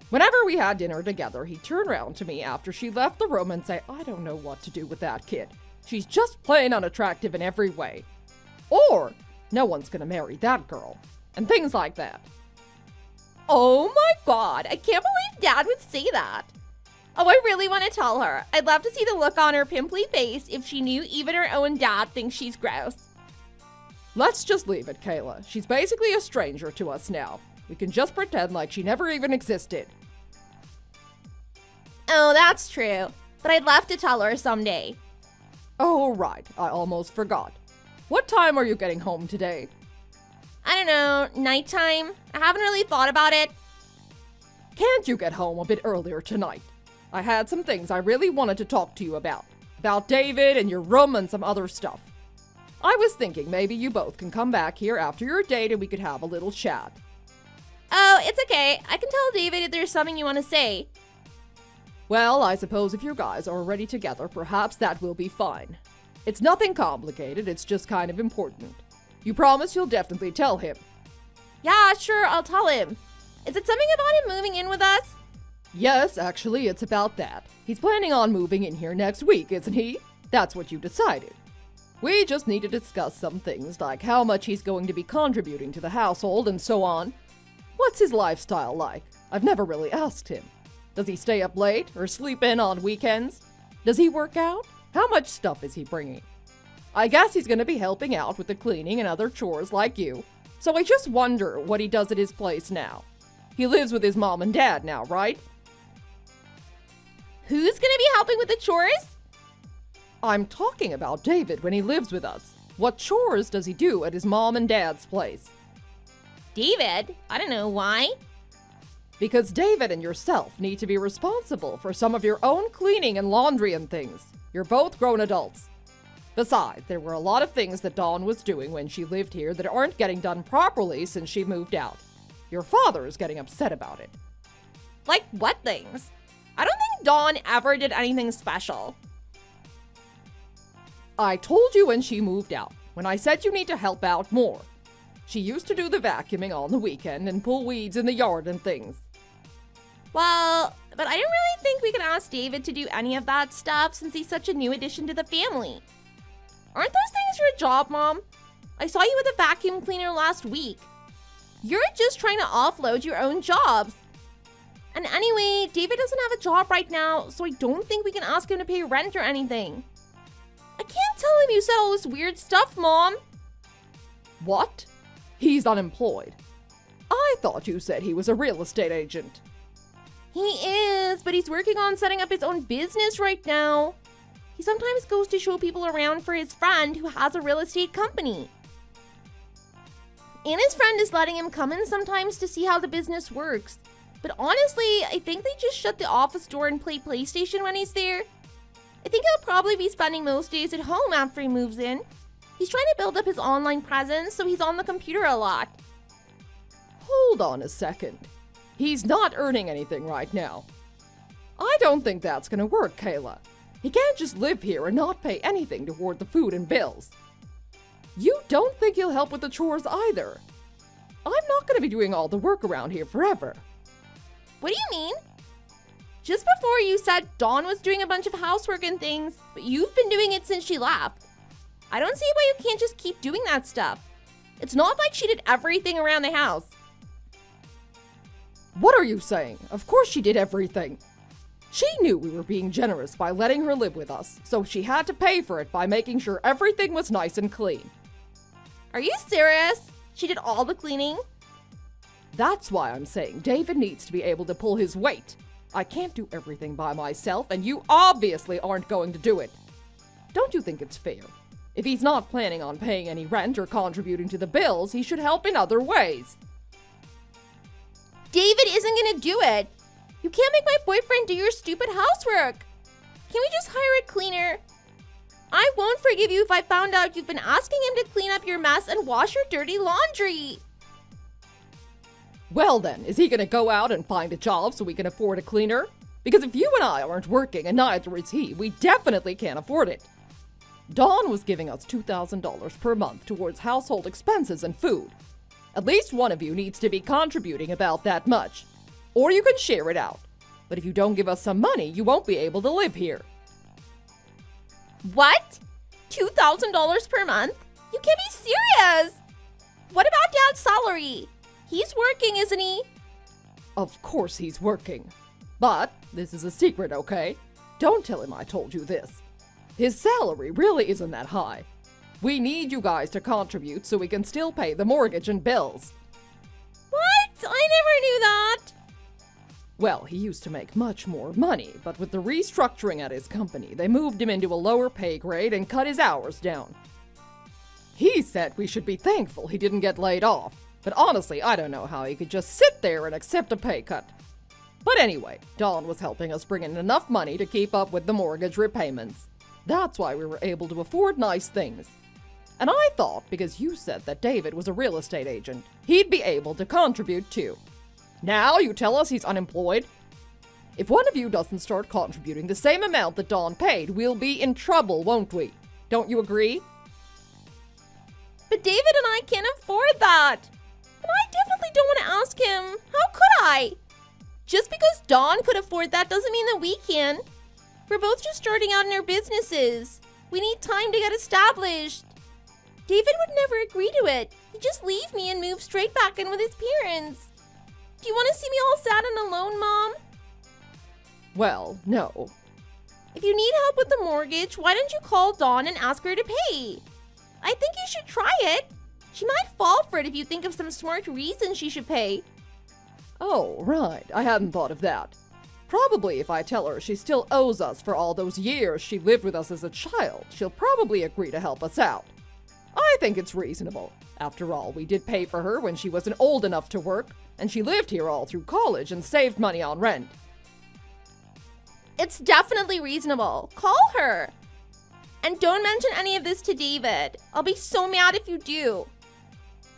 Whenever we had dinner together, he'd turn around to me after she left the room and say, I don't know what to do with that kid. She's just plain unattractive in every way. Or, no one's gonna marry that girl. And things like that. Oh my god, I can't believe Dad would say that. Oh, I really want to tell her. I'd love to see the look on her pimply face if she knew even her own dad thinks she's gross. Let's just leave it, Kayla. She's basically a stranger to us now. We can just pretend like she never even existed. Oh, that's true. But I'd love to tell her someday. Oh, right. I almost forgot. What time are you getting home today? I don't know, nighttime? I haven't really thought about it. Can't you get home a bit earlier tonight? I had some things I really wanted to talk to you about. About David and your room and some other stuff. I was thinking maybe you both can come back here after your date and we could have a little chat. Oh, it's okay. I can tell David if there's something you want to say. Well, I suppose if you guys are already together, perhaps that will be fine. It's nothing complicated, it's just kind of important. You promise you'll definitely tell him? Yeah, sure, I'll tell him. Is it something about him moving in with us? Yes, actually, it's about that. He's planning on moving in here next week, isn't he? That's what you decided. We just need to discuss some things, like how much he's going to be contributing to the household and so on. What's his lifestyle like? I've never really asked him. Does he stay up late or sleep in on weekends? Does he work out? How much stuff is he bringing? I guess he's going to be helping out with the cleaning and other chores like you. So I just wonder what he does at his place now. He lives with his mom and dad now, right? Who's gonna be helping with the chores? I'm talking about David when he lives with us. What chores does he do at his mom and dad's place? David? I don't know, why? Because David and yourself need to be responsible for some of your own cleaning and laundry and things. You're both grown adults. Besides, there were a lot of things that Dawn was doing when she lived here that aren't getting done properly since she moved out. Your father is getting upset about it. Like what things? I don't think Dawn ever did anything special. I told you when she moved out, when I said you need to help out more. She used to do the vacuuming on the weekend and pull weeds in the yard and things. Well, but I didn't really think we could ask David to do any of that stuff since he's such a new addition to the family. Aren't those things your job, Mom? I saw you with a vacuum cleaner last week. You're just trying to offload your own jobs. And anyway, David doesn't have a job right now, so I don't think we can ask him to pay rent or anything. I can't tell him you said all this weird stuff, Mom. What? He's unemployed. I thought you said he was a real estate agent. He is, but he's working on setting up his own business right now. He sometimes goes to show people around for his friend who has a real estate company. And his friend is letting him come in sometimes to see how the business works. But honestly, I think they just shut the office door and play PlayStation when he's there. I think he'll probably be spending most days at home after he moves in. He's trying to build up his online presence, so he's on the computer a lot. Hold on a second. He's not earning anything right now. I don't think that's gonna work, Kayla. He can't just live here and not pay anything toward the food and bills. You don't think he'll help with the chores either. I'm not gonna be doing all the work around here forever. What do you mean? Just before you said Dawn was doing a bunch of housework and things, but you've been doing it since she left. I don't see why you can't just keep doing that stuff. It's not like she did everything around the house. What are you saying? Of course she did everything. She knew we were being generous by letting her live with us, so she had to pay for it by making sure everything was nice and clean. Are you serious? She did all the cleaning? That's why I'm saying David needs to be able to pull his weight. I can't do everything by myself, and you obviously aren't going to do it. Don't you think it's fair? If he's not planning on paying any rent or contributing to the bills, he should help in other ways. David isn't gonna do it. You can't make my boyfriend do your stupid housework. Can we just hire a cleaner? I won't forgive you if I found out you've been asking him to clean up your mess and wash your dirty laundry. Well then, is he gonna go out and find a job so we can afford a cleaner? Because if you and I aren't working and neither is he, we definitely can't afford it. Dawn was giving us $2,000 per month towards household expenses and food. At least one of you needs to be contributing about that much. Or you can share it out. But if you don't give us some money, you won't be able to live here. What? $2,000 per month? You can't be serious! What about Dad's salary? He's working, isn't he? Of course he's working. But this is a secret, okay? Don't tell him I told you this. His salary really isn't that high. We need you guys to contribute so we can still pay the mortgage and bills. What? I never knew that! Well, he used to make much more money, but with the restructuring at his company, they moved him into a lower pay grade and cut his hours down. He said we should be thankful he didn't get laid off, but honestly, I don't know how he could just sit there and accept a pay cut. But anyway, Dawn was helping us bring in enough money to keep up with the mortgage repayments. That's why we were able to afford nice things. And I thought, because you said that David was a real estate agent, he'd be able to contribute too. Now you tell us he's unemployed? If one of you doesn't start contributing the same amount that Dawn paid, we'll be in trouble, won't we? Don't you agree? But David and I can't afford that. And I definitely don't want to ask him. How could I? Just because Dawn could afford that doesn't mean that we can. We're both just starting out in our businesses. We need time to get established. David would never agree to it. He'd just leave me and move straight back in with his parents. Do you want to see me all sad and alone, Mom? Well, no. If you need help with the mortgage, why don't you call Dawn and ask her to pay? I think you should try it. She might fall for it if you think of some smart reason she should pay. Oh, right. I hadn't thought of that. Probably if I tell her she still owes us for all those years she lived with us as a child, she'll probably agree to help us out. I think it's reasonable. After all, we did pay for her when she wasn't old enough to work, and she lived here all through college and saved money on rent. It's definitely reasonable. Call her. And don't mention any of this to David. I'll be so mad if you do.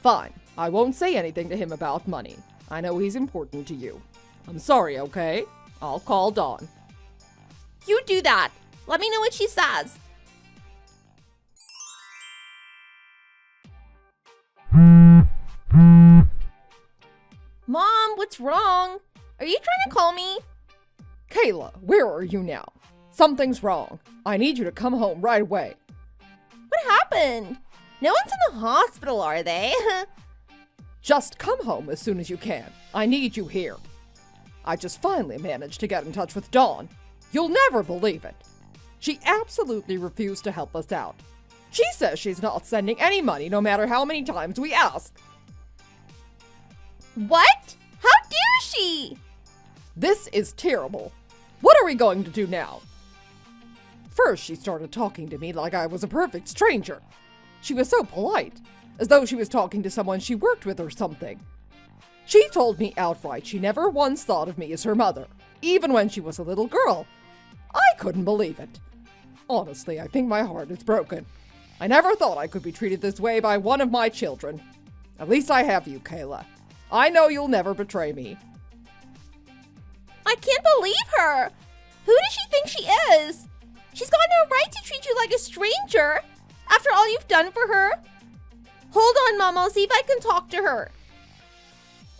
Fine. I won't say anything to him about money. I know he's important to you. I'm sorry, okay? I'll call Dawn. You do that. Let me know what she says. Mom, what's wrong? Are you trying to call me? Kayla, where are you now? Something's wrong. I need you to come home right away. What happened? No one's in the hospital, are they? Just come home as soon as you can. I need you here. I just finally managed to get in touch with Dawn. You'll never believe it. She absolutely refused to help us out. She says she's not sending any money no matter how many times we ask. What? How dare she? This is terrible. What are we going to do now? First, she started talking to me like I was a perfect stranger. She was so polite, as though she was talking to someone she worked with or something. She told me outright she never once thought of me as her mother, even when she was a little girl. I couldn't believe it. Honestly, I think my heart is broken. I never thought I could be treated this way by one of my children. At least I have you, Kayla. I know you'll never betray me. I can't believe her. Who does she think she is? She's got no right to treat you like a stranger after all you've done for her. Hold on, Mom. I'll see if I can talk to her.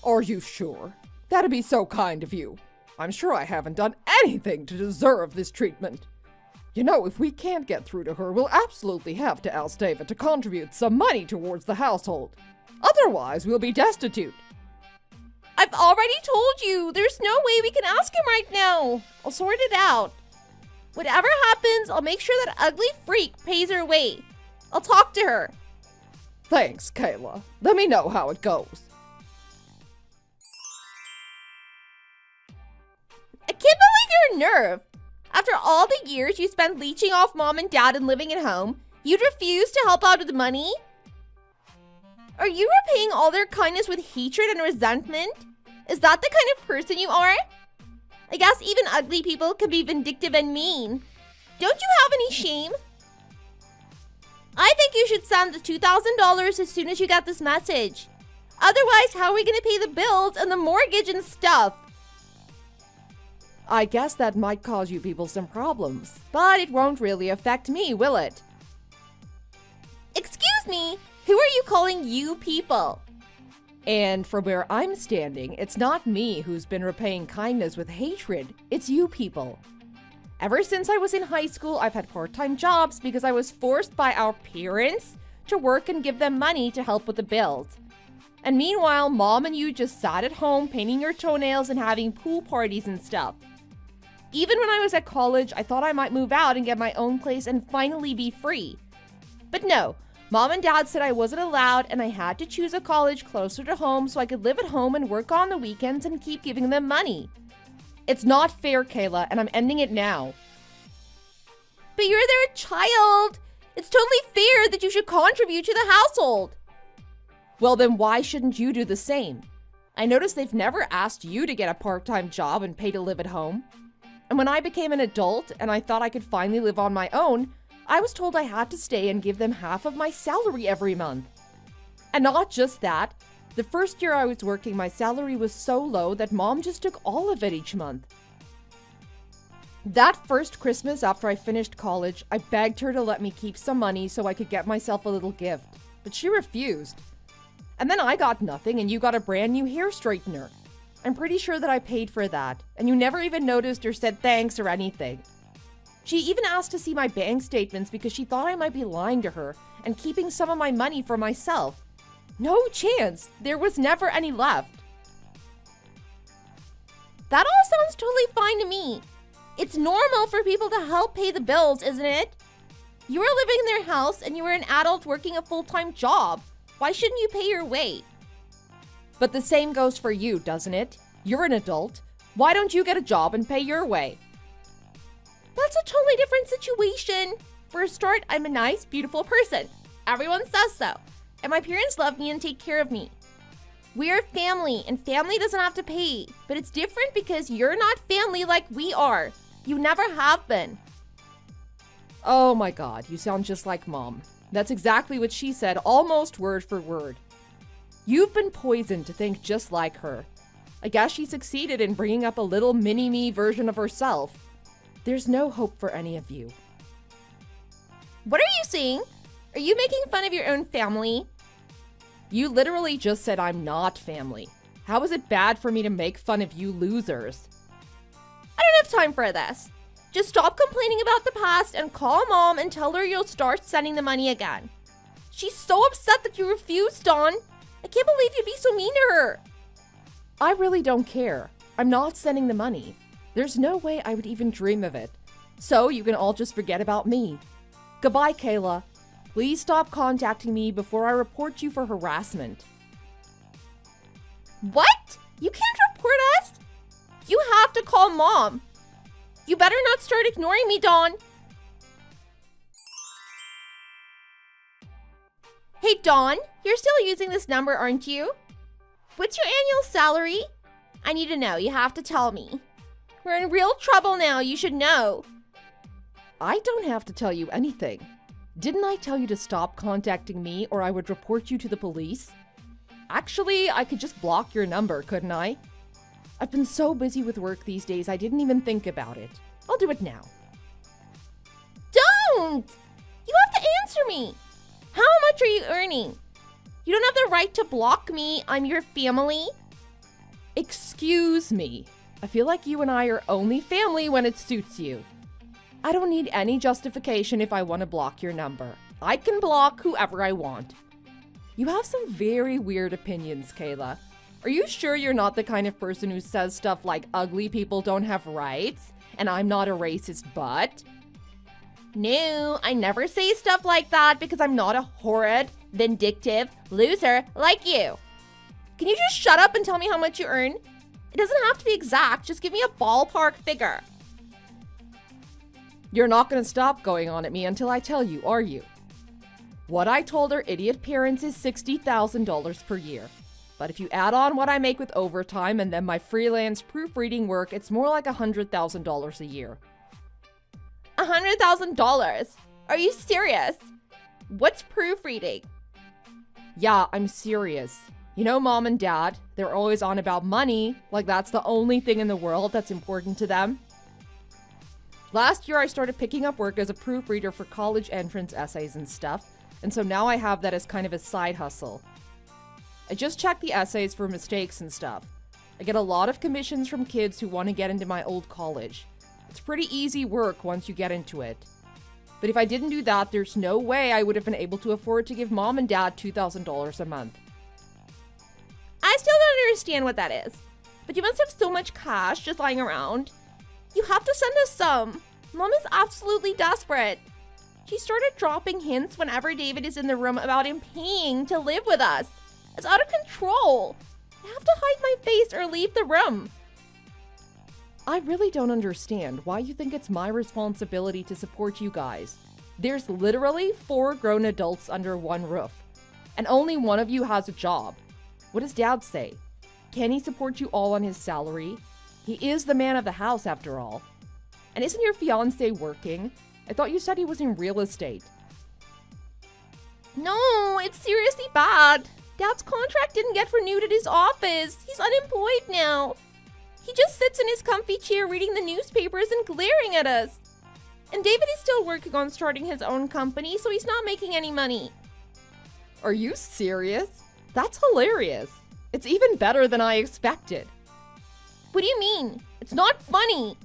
Are you sure? That'd be so kind of you. I'm sure I haven't done anything to deserve this treatment. You know, if we can't get through to her, we'll absolutely have to ask David to contribute some money towards the household. Otherwise, we'll be destitute. I've already told you. There's no way we can ask him right now. I'll sort it out. Whatever happens, I'll make sure that ugly freak pays her way. I'll talk to her. Thanks, Kayla. Let me know how it goes. I can't believe your nerve. After all the years you spent leeching off Mom and Dad and living at home, you'd refuse to help out with money? Are you repaying all their kindness with hatred and resentment? Is that the kind of person you are? I guess even ugly people can be vindictive and mean. Don't you have any shame? I think you should send the $2,000 as soon as you get this message. Otherwise, how are we going to pay the bills and the mortgage and stuff? I guess that might cause you people some problems, but it won't really affect me, will it? Excuse me? Who are you calling you people? And from where I'm standing, it's not me who's been repaying kindness with hatred, it's you people. Ever since I was in high school, I've had part-time jobs because I was forced by our parents to work and give them money to help with the bills. And meanwhile, mom and you just sat at home painting your toenails and having pool parties and stuff. Even when I was at college, I thought I might move out and get my own place and finally be free. But no, Mom and Dad said I wasn't allowed and I had to choose a college closer to home so I could live at home and work on the weekends and keep giving them money. It's not fair, Kayla, and I'm ending it now. But you're their child. It's totally fair that you should contribute to the household. Well, then why shouldn't you do the same? I noticed they've never asked you to get a part-time job and pay to live at home. And when I became an adult and I thought I could finally live on my own, I was told I had to stay and give them half of my salary every month. And not just that, the first year I was working, my salary was so low that mom just took all of it each month. That first Christmas after I finished college, I begged her to let me keep some money so I could get myself a little gift, but she refused. And then I got nothing and you got a brand new hair straightener. I'm pretty sure that I paid for that, and you never even noticed or said thanks or anything. She even asked to see my bank statements because she thought I might be lying to her and keeping some of my money for myself. No chance. There was never any left. That all sounds totally fine to me. It's normal for people to help pay the bills, isn't it? You were living in their house and you were an adult working a full-time job. Why shouldn't you pay your way? But the same goes for you, doesn't it? You're an adult. Why don't you get a job and pay your way? That's a totally different situation. For a start, I'm a nice, beautiful person. Everyone says so. And my parents love me and take care of me. We're family, and family doesn't have to pay. But it's different because you're not family like we are. You never have been. Oh my God, you sound just like mom. That's exactly what she said, almost word for word. You've been poisoned to think just like her. I guess she succeeded in bringing up a little mini-me version of herself. There's no hope for any of you. What are you saying? Are you making fun of your own family? You literally just said I'm not family. How is it bad for me to make fun of you losers? I don't have time for this. Just stop complaining about the past and call mom and tell her you'll start sending the money again. She's so upset that you refused, Dawn. I can't believe you'd be so mean to her. I really don't care. I'm not sending the money. There's no way I would even dream of it. So you can all just forget about me. Goodbye, Kayla. Please stop contacting me before I report you for harassment. What? You can't report us? You have to call mom. You better not start ignoring me, Dawn. Hey, Dawn, you're still using this number, aren't you? What's your annual salary? I need to know. You have to tell me. We're in real trouble now. You should know. I don't have to tell you anything. Didn't I tell you to stop contacting me or I would report you to the police? Actually, I could just block your number, couldn't I? I've been so busy with work these days, I didn't even think about it. I'll do it now. Don't! You have to answer me. How much are you earning? You don't have the right to block me. I'm your family. Excuse me. I feel like you and I are only family when it suits you. I don't need any justification if I want to block your number. I can block whoever I want. You have some very weird opinions, Kayla. Are you sure you're not the kind of person who says stuff like ugly people don't have rights and I'm not a racist butt? No, I never say stuff like that because I'm not a horrid, vindictive loser like you. Can you just shut up and tell me how much you earn? It doesn't have to be exact, just give me a ballpark figure. You're not going to stop going on at me until I tell you, are you? What I told our idiot parents is $60,000 per year. But if you add on what I make with overtime and then my freelance proofreading work, it's more like $100,000 a year. $100,000? Are you serious? What's proofreading? Yeah, I'm serious. You know, mom and dad, they're always on about money, like that's the only thing in the world that's important to them. Last year, I started picking up work as a proofreader for college entrance essays and stuff, and so now I have that as kind of a side hustle. I just check the essays for mistakes and stuff. I get a lot of commissions from kids who want to get into my old college. It's pretty easy work once you get into it. But if I didn't do that, there's no way I would have been able to afford to give mom and dad $2,000 a month. I still don't understand what that is. But you must have so much cash just lying around. You have to send us some. Mom is absolutely desperate. She started dropping hints whenever David is in the room about him paying to live with us. It's out of control. I have to hide my face or leave the room. I really don't understand why you think it's my responsibility to support you guys. There's literally 4 grown adults under one roof, and only one of you has a job. What does Dad say? Can he support you all on his salary? He is the man of the house after all. And isn't your fiancé working? I thought you said he was in real estate. No, it's seriously bad. Dad's contract didn't get renewed at his office. He's unemployed now. He just sits in his comfy chair reading the newspapers and glaring at us. And David is still working on starting his own company, so he's not making any money. Are you serious? That's hilarious. It's even better than I expected. What do you mean? It's not funny.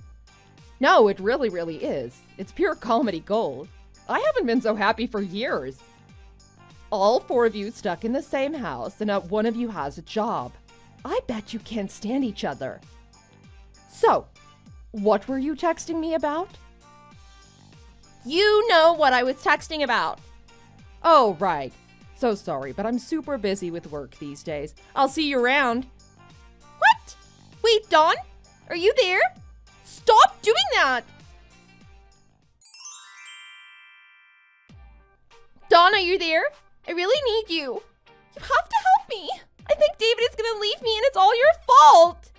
No, it really is. It's pure comedy gold. I haven't been so happy for years. All 4 of you stuck in the same house, and not one of you has a job. I bet you can't stand each other. So, what were you texting me about? You know what I was texting about. Oh, right. So sorry, but I'm super busy with work these days. I'll see you around. What? Wait, Dawn? Are you there? Stop doing that! Dawn, are you there? I really need you. You have to help me. I think David is gonna leave me and it's all your fault.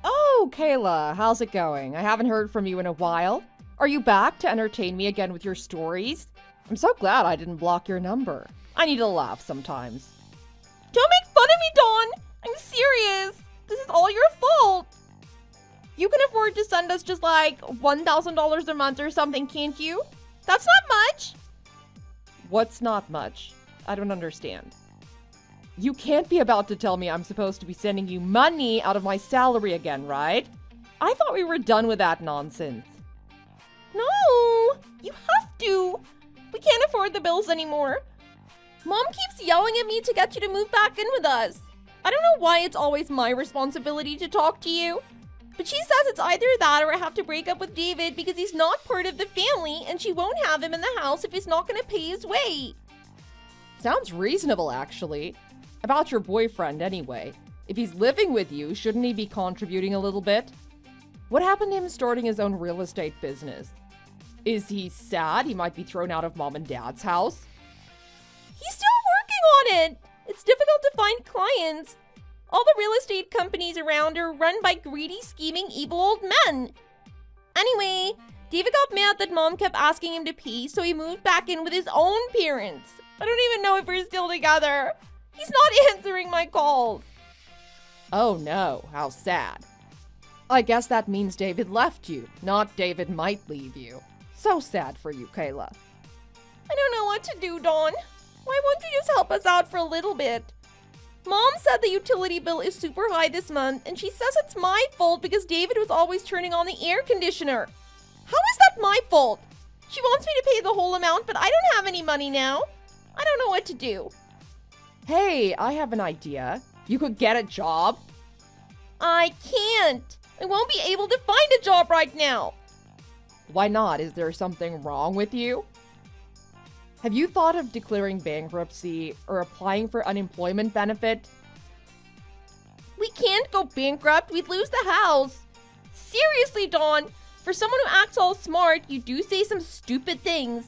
Oh, Kayla, how's it going? I haven't heard from you in a while. Are you back to entertain me again with your stories? I'm so glad I didn't block your number. I need to laugh sometimes. Don't make fun of me, Dawn. I'm serious. This is all your fault. You can afford to send us just like $1,000 a month or something, can't you? That's not much. What's not much? I don't understand. You can't be about to tell me I'm supposed to be sending you money out of my salary again, right? I thought we were done with that nonsense. No, you have to. We can't afford the bills anymore. Mom keeps yelling at me to get you to move back in with us. I don't know why it's always my responsibility to talk to you. But she says it's either that or I have to break up with David because he's not part of the family and she won't have him in the house if he's not going to pay his way. Sounds reasonable, actually. About your boyfriend, anyway. If he's living with you, shouldn't he be contributing a little bit? What happened to him starting his own real estate business? Is he sad he might be thrown out of mom and dad's house? He's still working on it. It's difficult to find clients. All the real estate companies around are run by greedy, scheming, evil old men. Anyway, David got mad that mom kept asking him to pee, so he moved back in with his own parents. I don't even know if we're still together. He's not answering my calls. Oh no, how sad. I guess that means David left you, not David might leave you. So sad for you, Kayla. I don't know what to do, Dawn. Why won't you just help us out for a little bit? Mom said the utility bill is super high this month, and she says it's my fault because David was always turning on the air conditioner. How is that my fault? She wants me to pay the whole amount, but I don't have any money now. I don't know what to do. Hey, I have an idea. You could get a job. I can't. I won't be able to find a job right now. Why not? Is there something wrong with you? Have you thought of declaring bankruptcy or applying for unemployment benefit? We can't go bankrupt. We'd lose the house. Seriously, Dawn. For someone who acts all smart, you do say some stupid things.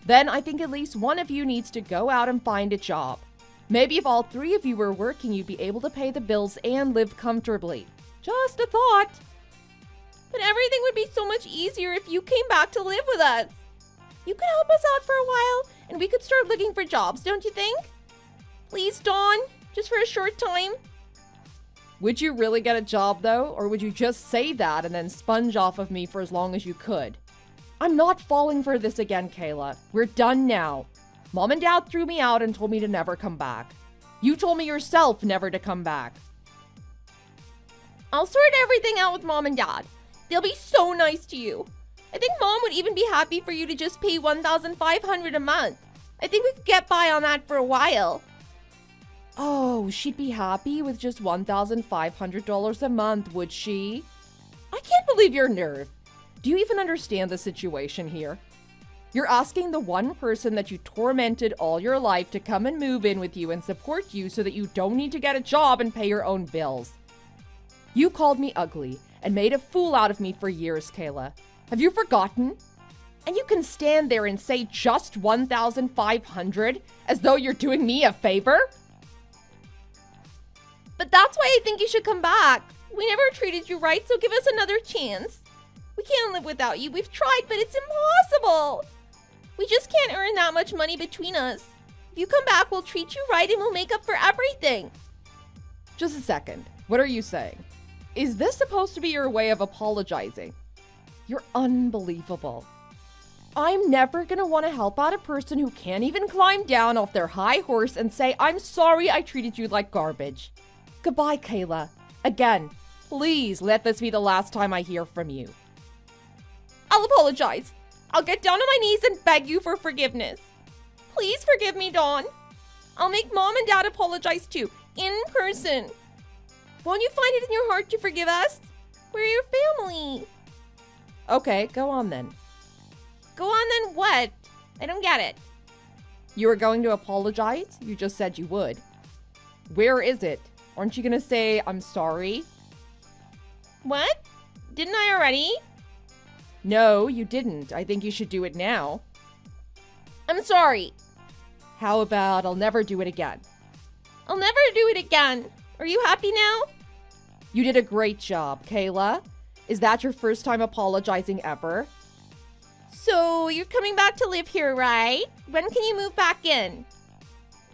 Then I think at least one of you needs to go out and find a job. Maybe if all 3 of you were working, you'd be able to pay the bills and live comfortably. Just a thought. But everything would be so much easier if you came back to live with us. You could help us out for a while, and we could start looking for jobs, don't you think? Please, Dawn, just for a short time. Would you really get a job, though? Or would you just say that and then sponge off of me for as long as you could? I'm not falling for this again, Kayla. We're done now. Mom and Dad threw me out and told me to never come back. You told me yourself never to come back. I'll sort everything out with Mom and Dad. They'll be so nice to you. I think Mom would even be happy for you to just pay $1,500 a month. I think we could get by on that for a while. Oh, she'd be happy with just $1,500 a month, would she? I can't believe your nerve. Do you even understand the situation here? You're asking the one person that you tormented all your life to come and move in with you and support you so that you don't need to get a job and pay your own bills. You called me ugly and made a fool out of me for years, Kayla. Have you forgotten? And you can stand there and say just $1,500 as though you're doing me a favor? But that's why I think you should come back. We never treated you right, so give us another chance. We can't live without you. We've tried, but it's impossible. We just can't earn that much money between us. If you come back, we'll treat you right and we'll make up for everything. Just a second. What are you saying? Is this supposed to be your way of apologizing? You're unbelievable. I'm never gonna want to help out a person who can't even climb down off their high horse and say, I'm sorry I treated you like garbage. Goodbye, Kayla. Again, please let this be the last time I hear from you. I'll apologize. I'll get down on my knees and beg you for forgiveness. Please forgive me, Dawn. I'll make Mom and Dad apologize too, in person. Won't you find it in your heart to forgive us? We're your family. Okay, go on then. Go on then what? I don't get it. You were going to apologize? You just said you would. Where is it? Aren't you gonna say, I'm sorry? What? Didn't I already? No, you didn't. I think you should do it now. I'm sorry. How about I'll never do it again? I'll never do it again. Are you happy now? You did a great job, Kayla. Is that your first time apologizing ever? So, you're coming back to live here, right? When can you move back in?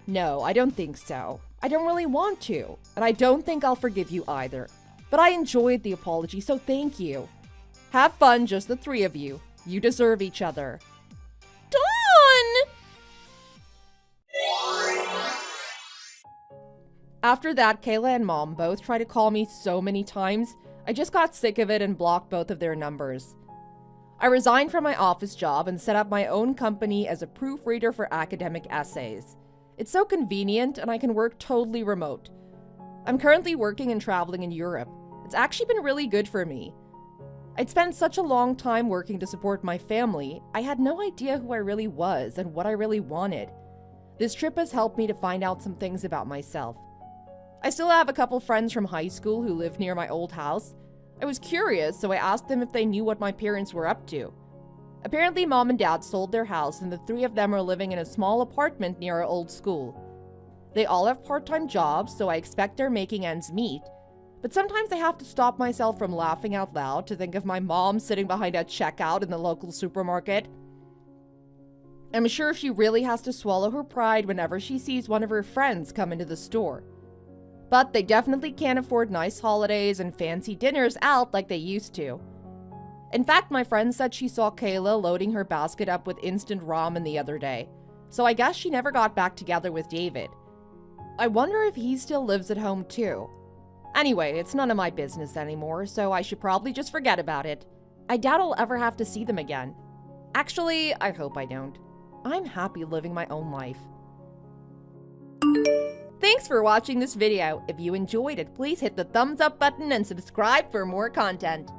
No, I don't think so. I don't really want to. And I don't think I'll forgive you either. But I enjoyed the apology, so thank you. Have fun, just the three of you. You deserve each other. Dawn! After that, Kayla and Mom both tried to call me so many times, I just got sick of it and blocked both of their numbers. I resigned from my office job and set up my own company as a proofreader for academic essays. It's so convenient and I can work totally remote. I'm currently working and traveling in Europe. It's actually been really good for me. I'd spent such a long time working to support my family, I had no idea who I really was and what I really wanted. This trip has helped me to find out some things about myself. I still have a couple friends from high school who live near my old house. I was curious, so I asked them if they knew what my parents were up to. Apparently, Mom and Dad sold their house and the three of them are living in a small apartment near our old school. They all have part-time jobs, so I expect they're making ends meet. But sometimes I have to stop myself from laughing out loud to think of my mom sitting behind a checkout in the local supermarket. I'm sure she really has to swallow her pride whenever she sees one of her friends come into the store. But they definitely can't afford nice holidays and fancy dinners out like they used to. In fact, my friend said she saw Kayla loading her basket up with instant ramen the other day, so I guess she never got back together with David. I wonder if he still lives at home too. Anyway, it's none of my business anymore, so I should probably just forget about it. I doubt I'll ever have to see them again. Actually, I hope I don't. I'm happy living my own life. Thanks for watching this video. If you enjoyed it, please hit the thumbs up button and subscribe for more content.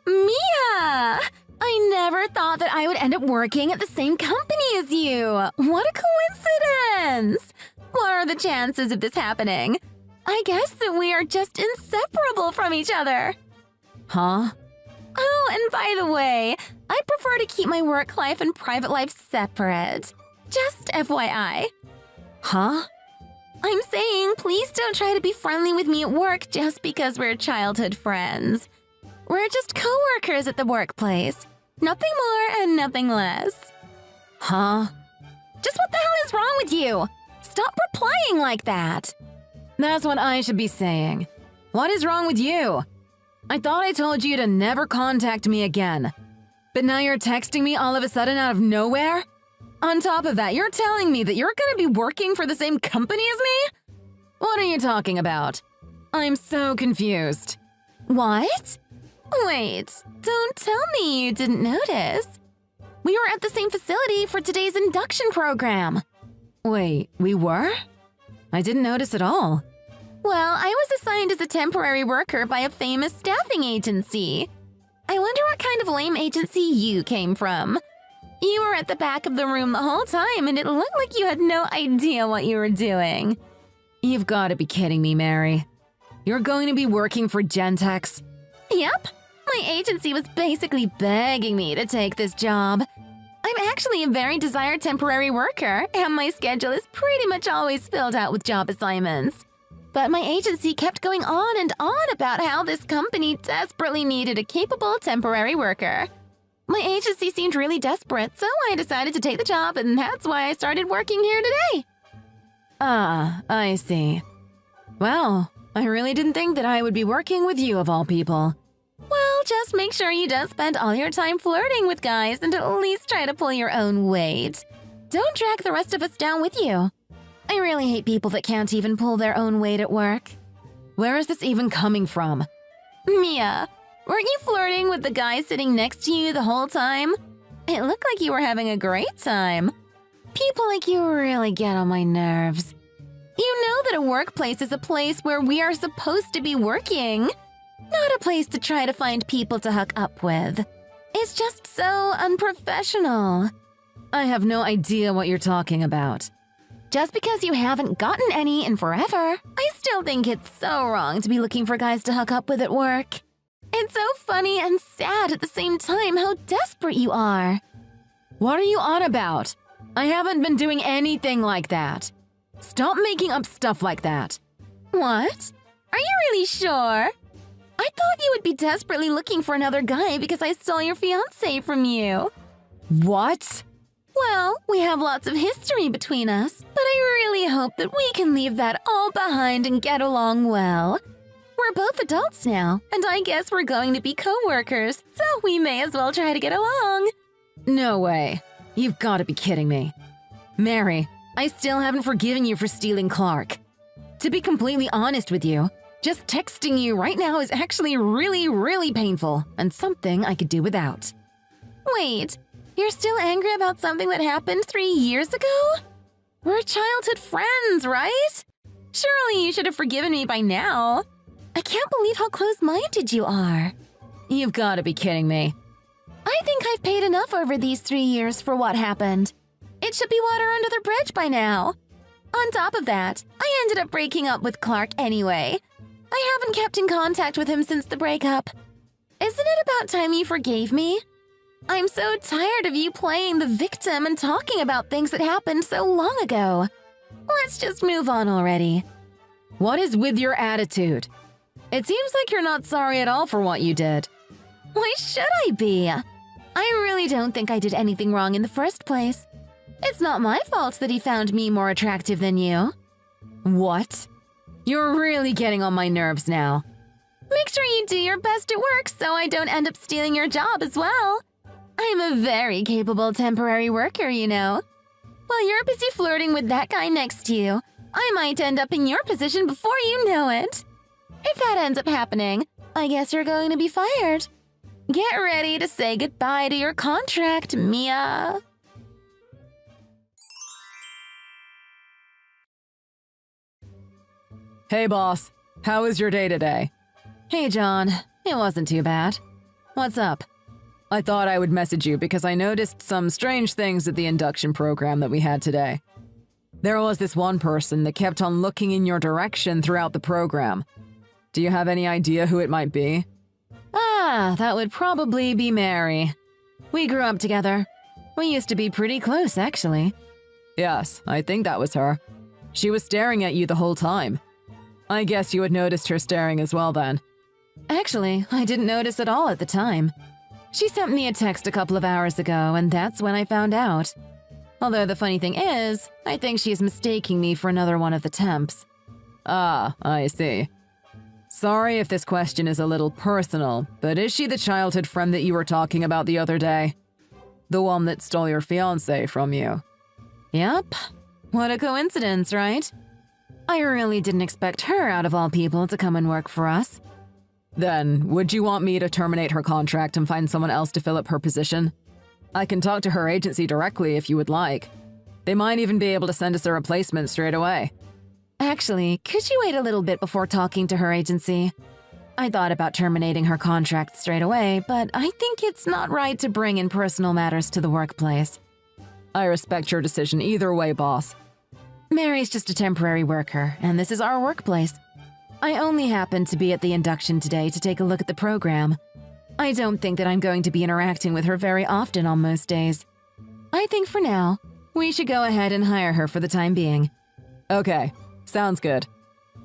Mia! I never thought that I would end up working at the same company as you. What a coincidence! What are the chances of this happening? I guess that we are just inseparable from each other. Huh? Oh, and by the way, I prefer to keep my work life and private life separate. Just FYI. Huh? I'm saying please don't try to be friendly with me at work just because we're childhood friends. We're just co-workers at the workplace. Nothing more and nothing less. Huh? Just what the hell is wrong with you? Stop replying like that. That's what I should be saying. What is wrong with you? I thought I told you to never contact me again. But now you're texting me all of a sudden out of nowhere? On top of that, you're telling me that you're gonna be working for the same company as me? What are you talking about? I'm so confused. What? Wait, don't tell me you didn't notice. We were at the same facility for today's induction program. Wait, we were? I didn't notice at all. Well, I was assigned as a temporary worker by a famous staffing agency. I wonder what kind of lame agency you came from. You were at the back of the room the whole time, and it looked like you had no idea what you were doing. You've got to be kidding me, Mary. You're going to be working for Gentex? Yep. My agency was basically begging me to take this job. I'm actually a very desired temporary worker, and my schedule is pretty much always filled out with job assignments. But my agency kept going on and on about how this company desperately needed a capable temporary worker. My agency seemed really desperate, so I decided to take the job, and that's why I started working here today. Ah, I see. Well, I really didn't think that I would be working with you of all people. Well, just make sure you don't spend all your time flirting with guys and at least try to pull your own weight. Don't drag the rest of us down with you. I really hate people that can't even pull their own weight at work. Where is this even coming from? Mia, weren't you flirting with the guy sitting next to you the whole time? It looked like you were having a great time. People like you really get on my nerves. You know that a workplace is a place where we are supposed to be working, not a place to try to find people to hook up with. It's just so unprofessional. I have no idea what you're talking about. Just because you haven't gotten any in forever, I still think it's so wrong to be looking for guys to hook up with at work. It's so funny and sad at the same time how desperate you are. What are you on about? I haven't been doing anything like that. Stop making up stuff like that. What? Are you really sure? I thought you would be desperately looking for another guy because I stole your fiancé from you. What? Well, we have lots of history between us, but I really hope that we can leave that all behind and get along well. We're both adults now, and I guess we're going to be co-workers, so we may as well try to get along. No way. You've got to be kidding me. Mary, I still haven't forgiven you for stealing Clark. To be completely honest with you, just texting you right now is actually really painful and something I could do without. Wait, you're still angry about something that happened 3 years ago? We're childhood friends, right? Surely you should have forgiven me by now. I can't believe how close-minded you are. You've got to be kidding me. I think I've paid enough over these 3 years for what happened. It should be water under the bridge by now. On top of that, I ended up breaking up with Clark anyway. I haven't kept in contact with him since the breakup. Isn't it about time you forgave me? I'm so tired of you playing the victim and talking about things that happened so long ago. Let's just move on already. What is with your attitude? It seems like you're not sorry at all for what you did. Why should I be? I really don't think I did anything wrong in the first place. It's not my fault that he found me more attractive than you. What? You're really getting on my nerves now. Make sure you do your best at work so I don't end up stealing your job as well. I'm a very capable temporary worker, you know. While you're busy flirting with that guy next to you, I might end up in your position before you know it. If that ends up happening, I guess you're going to be fired. Get ready to say goodbye to your contract, Mia. Hey boss, how was your day today? Hey John, it wasn't too bad. What's up? I thought I would message you because I noticed some strange things at the induction program that we had today. There was this one person that kept on looking in your direction throughout the program. Do you have any idea who it might be? Ah, that would probably be Mary. We grew up together. We used to be pretty close, actually. Yes, I think that was her. She was staring at you the whole time. I guess you had noticed her staring as well then. Actually, I didn't notice at all at the time. She sent me a text a couple of hours ago, and that's when I found out. Although the funny thing is, I think she's mistaking me for another one of the temps. Ah, I see. Sorry if this question is a little personal, but is she the childhood friend that you were talking about the other day? The one that stole your fiancé from you? Yep. What a coincidence, right? I really didn't expect her, out of all people, to come and work for us. Then, would you want me to terminate her contract and find someone else to fill up her position? I can talk to her agency directly if you would like. They might even be able to send us a replacement straight away. Actually, could you wait a little bit before talking to her agency? I thought about terminating her contract straight away, but I think it's not right to bring in personal matters to the workplace. I respect your decision either way, boss. Mary's just a temporary worker, and this is our workplace. I only happened to be at the induction today to take a look at the program. I don't think that I'm going to be interacting with her very often on most days. I think for now, we should go ahead and hire her for the time being. Okay, sounds good.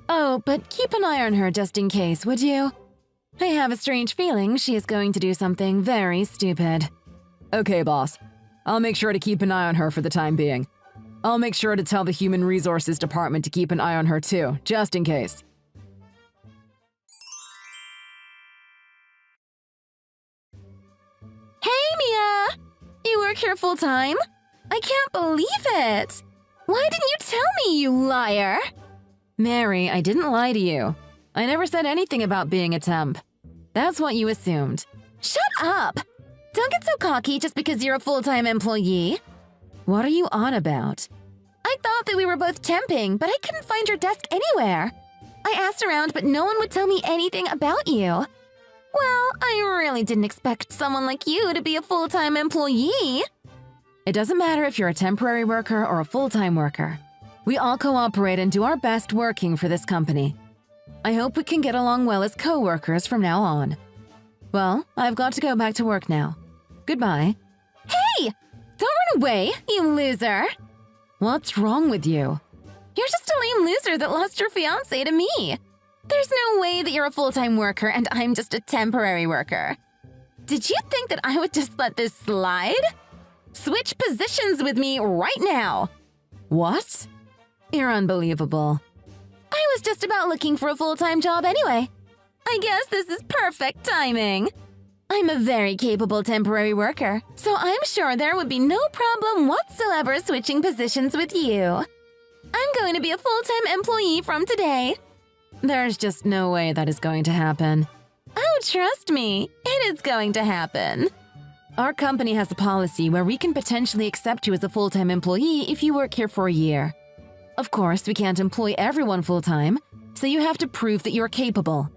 Oh, but keep an eye on her just in case, would you? I have a strange feeling she is going to do something very stupid. Okay, boss. I'll make sure to keep an eye on her for the time being. I'll make sure to tell the Human Resources Department to keep an eye on her too, just in case. Hey, Mia! You work here full-time? I can't believe it! Why didn't you tell me, you liar? Mary, I didn't lie to you. I never said anything about being a temp. That's what you assumed. Shut up! Don't get so cocky just because you're a full-time employee. What are you on about? I thought that we were both temping, but I couldn't find your desk anywhere. I asked around, but no one would tell me anything about you. Well, I really didn't expect someone like you to be a full-time employee. It doesn't matter if you're a temporary worker or a full-time worker. We all cooperate and do our best working for this company. I hope we can get along well as co-workers from now on. Well, I've got to go back to work now. Goodbye. Hey! Don't run away, you loser! What's wrong with you? You're just a lame loser that lost your fiancé to me. There's no way that you're a full-time worker and I'm just a temporary worker. Did you think that I would just let this slide? Switch positions with me right now. What? You're unbelievable. I was just about looking for a full-time job anyway. I guess this is perfect timing. I'm a very capable temporary worker, so I'm sure there would be no problem whatsoever switching positions with you. I'm going to be a full-time employee from today. There's just no way that is going to happen. Oh, trust me, it is going to happen. Our company has a policy where we can potentially accept you as a full-time employee if you work here for a year. Of course, we can't employ everyone full-time, so you have to prove that you're capable.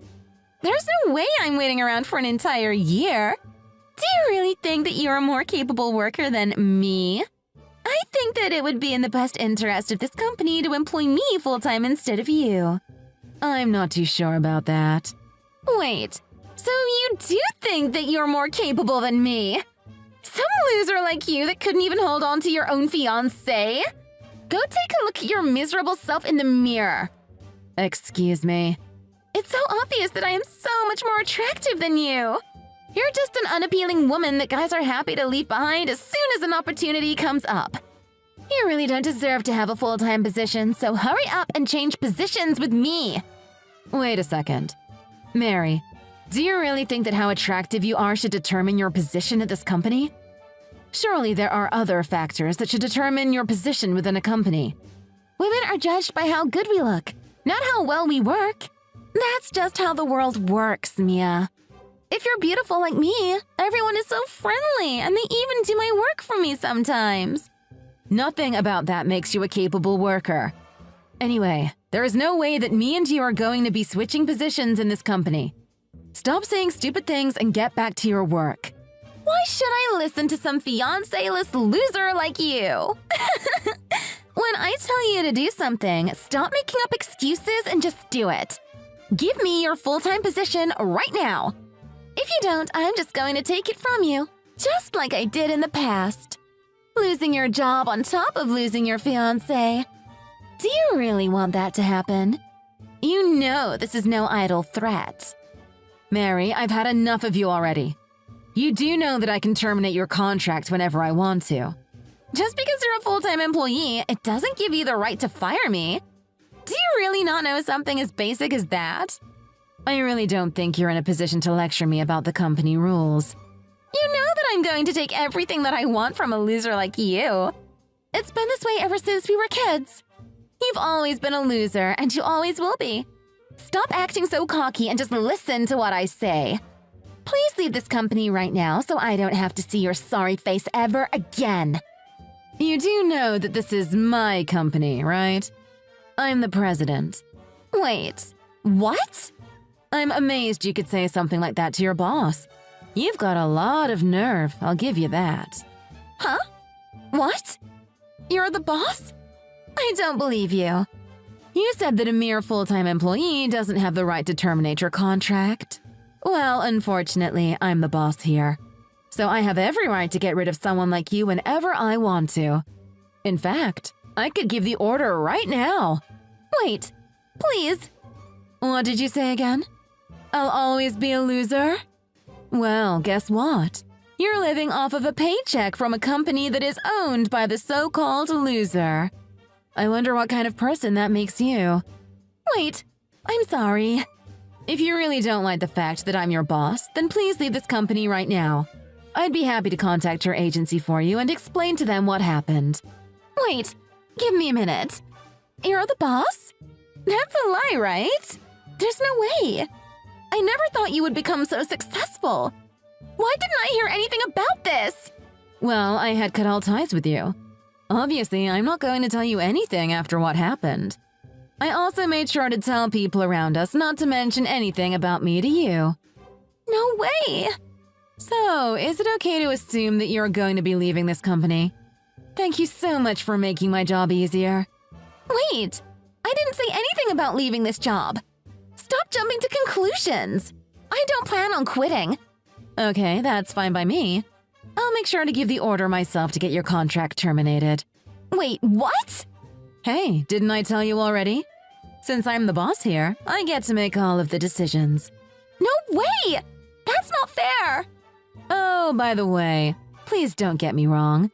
There's no way I'm waiting around for an entire year. Do you really think that you're a more capable worker than me? I think that it would be in the best interest of this company to employ me full-time instead of you. I'm not too sure about that. Wait, so you do think that you're more capable than me? Some loser like you that couldn't even hold on to your own fiancé? Go take a look at your miserable self in the mirror. Excuse me. It's so obvious that I am so much more attractive than you. You're just an unappealing woman that guys are happy to leave behind as soon as an opportunity comes up. You really don't deserve to have a full-time position, so hurry up and change positions with me. Wait a second. Mary, do you really think that how attractive you are should determine your position at this company? Surely there are other factors that should determine your position within a company. Women are judged by how good we look, not how well we work. That's just how the world works, Mia. If you're beautiful like me, everyone is so friendly and they even do my work for me sometimes. Nothing about that makes you a capable worker. Anyway, there is no way that me and you are going to be switching positions in this company. Stop saying stupid things and get back to your work. Why should I listen to some fiancé-less loser like you? When I tell you to do something, stop making up excuses and just do it. Give me your full-time position right now. If you don't, I'm just going to take it from you, just like I did in the past. Losing your job on top of losing your fiancé. Do you really want that to happen? You know this is no idle threat. Mary, I've had enough of you already. You do know that I can terminate your contract whenever I want to. Just because you're a full-time employee, it doesn't give you the right to fire me. Do you really not know something as basic as that? I really don't think you're in a position to lecture me about the company rules. You know that I'm going to take everything that I want from a loser like you. It's been this way ever since we were kids. You've always been a loser, and you always will be. Stop acting so cocky and just listen to what I say. Please leave this company right now so I don't have to see your sorry face ever again. You do know that this is my company, right? I'm the president. Wait, what? I'm amazed you could say something like that to your boss. You've got a lot of nerve, I'll give you that. Huh? What? You're the boss? I don't believe you. You said that a mere full-time employee doesn't have the right to terminate your contract. Well, unfortunately, I'm the boss here. So I have every right to get rid of someone like you whenever I want to. In fact, I could give the order right now. Wait, please. What did you say again? I'll always be a loser? Well, guess what? You're living off of a paycheck from a company that is owned by the so-called loser. I wonder what kind of person that makes you. Wait, I'm sorry. If you really don't like the fact that I'm your boss, then please leave this company right now. I'd be happy to contact your agency for you and explain to them what happened. Wait, give me a minute. You're the boss? That's a lie, right? There's no way. I never thought you would become so successful. Why didn't I hear anything about this? Well, I had cut all ties with you. Obviously, I'm not going to tell you anything after what happened. I also made sure to tell people around us not to mention anything about me to you. No way! So, is it okay to assume that you're going to be leaving this company? Thank you so much for making my job easier. Wait! I didn't say anything about leaving this job. Stop jumping to conclusions. I don't plan on quitting. Okay, that's fine by me. I'll make sure to give the order myself to get your contract terminated. Wait, what? Hey, didn't I tell you already? Since I'm the boss here, I get to make all of the decisions. No way! That's not fair! Oh, by the way, please don't get me wrong.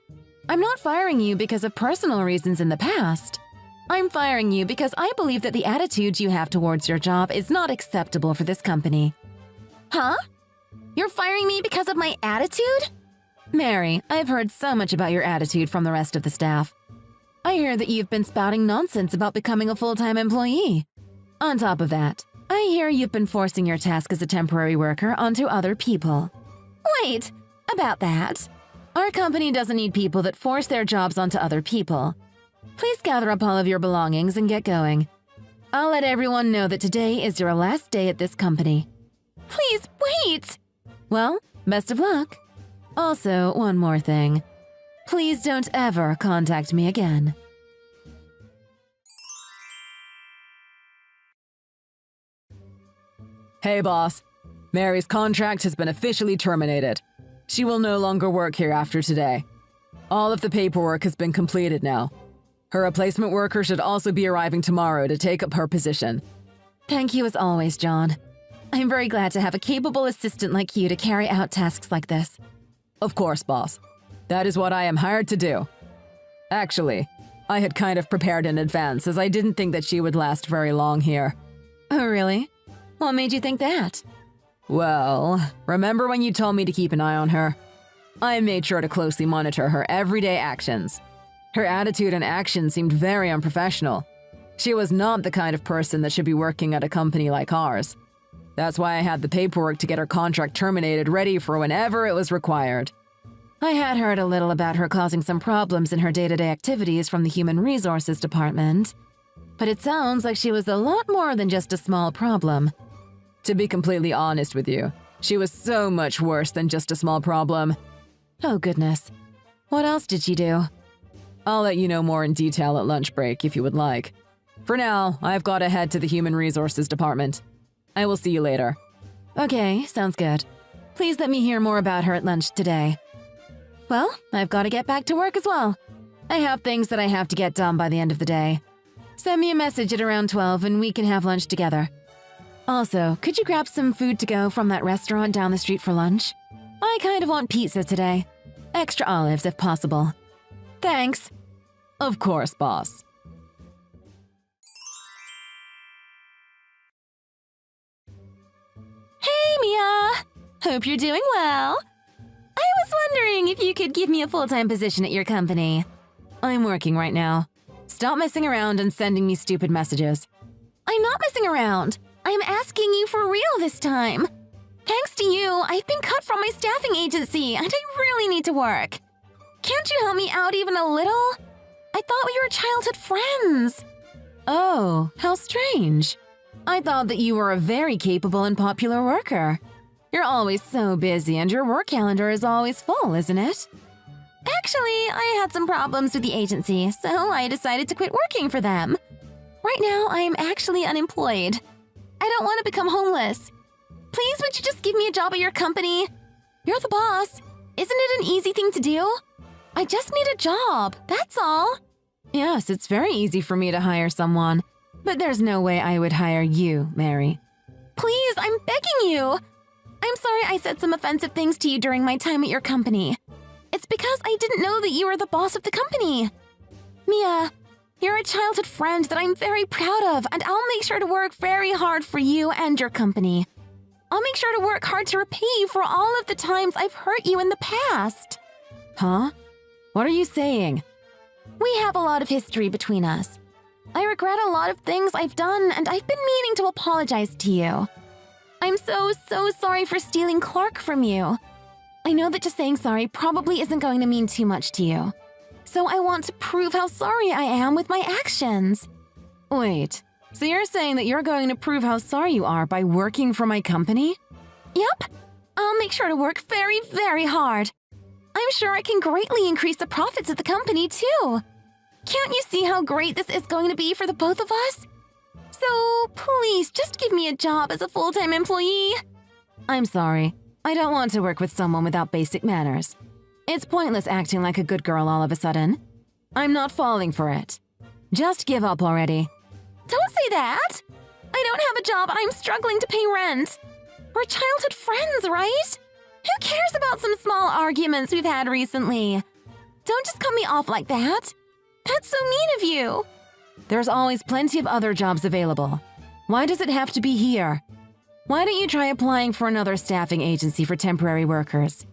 I'm not firing you because of personal reasons in the past. I'm firing you because I believe that the attitude you have towards your job is not acceptable for this company. Huh? You're firing me because of my attitude? Mary, I've heard so much about your attitude from the rest of the staff. I hear that you've been spouting nonsense about becoming a full-time employee. On top of that, I hear you've been forcing your task as a temporary worker onto other people. Wait, about that. Our company doesn't need people that force their jobs onto other people. Please gather up all of your belongings and get going. I'll let everyone know that today is your last day at this company. Please, wait! Well, best of luck. Also, one more thing. Please don't ever contact me again. Hey, boss. Mary's contract has been officially terminated. She will no longer work here after today. All of the paperwork has been completed now. Her replacement worker should also be arriving tomorrow to take up her position. Thank you as always, John. I'm very glad to have a capable assistant like you to carry out tasks like this. Of course, boss. That is what I am hired to do. Actually, I had kind of prepared in advance as I didn't think that she would last very long here. Oh, really? What made you think that? Well, remember when you told me to keep an eye on her? I made sure to closely monitor her everyday actions. Her attitude and actions seemed very unprofessional. She was not the kind of person that should be working at a company like ours. That's why I had the paperwork to get her contract terminated ready for whenever it was required. I had heard a little about her causing some problems in her day-to-day activities from the Human Resources Department. But it sounds like she was a lot more than just a small problem. To be completely honest with you, she was so much worse than just a small problem. Oh, goodness. What else did she do? I'll let you know more in detail at lunch break if you would like. For now, I've got to head to the Human Resources Department. I will see you later. Okay, sounds good. Please let me hear more about her at lunch today. Well, I've got to get back to work as well. I have things that I have to get done by the end of the day. Send me a message at around 12 and we can have lunch together. Also, could you grab some food to go from that restaurant down the street for lunch? I kind of want pizza today. Extra olives if possible. Thanks. Of course, boss. Mia! Hope you're doing well. I was wondering if you could give me a full-time position at your company. I'm working right now. Stop messing around and sending me stupid messages. I'm not messing around. I'm asking you for real this time. Thanks to you, I've been cut from my staffing agency and I really need to work. Can't you help me out even a little? I thought we were childhood friends. Oh, how strange. I thought that you were a very capable and popular worker. You're always so busy and your work calendar is always full, isn't it? Actually, I had some problems with the agency, so I decided to quit working for them. Right now, I am actually unemployed. I don't want to become homeless. Please, would you just give me a job at your company? You're the boss. Isn't it an easy thing to do? I just need a job, that's all. Yes, it's very easy for me to hire someone, but there's no way I would hire you, Mary. Please, I'm begging you. I'm sorry I said some offensive things to you during my time at your company. It's because I didn't know that you were the boss of the company. Mia, you're a childhood friend that I'm very proud of, and I'll make sure to work very hard for you and your company. I'll make sure to work hard to repay you for all of the times I've hurt you in the past. Huh? What are you saying? We have a lot of history between us. I regret a lot of things I've done, and I've been meaning to apologize to you. I'm so sorry for stealing Clark from you. I know that just saying sorry probably isn't going to mean too much to you. So I want to prove how sorry I am with my actions. Wait, so you're saying that you're going to prove how sorry you are by working for my company? Yep. I'll make sure to work very, very hard. I'm sure I can greatly increase the profits of the company, too. Can't you see how great this is going to be for the both of us? So, please, just give me a job as a full-time employee. I'm sorry. I don't want to work with someone without basic manners. It's pointless acting like a good girl all of a sudden. I'm not falling for it. Just give up already. Don't say that! I don't have a job and I'm struggling to pay rent. We're childhood friends, right? Who cares about some small arguments we've had recently? Don't just cut me off like that. That's so mean of you. There's always plenty of other jobs available. Why does it have to be here? Why don't you try applying for another staffing agency for temporary workers?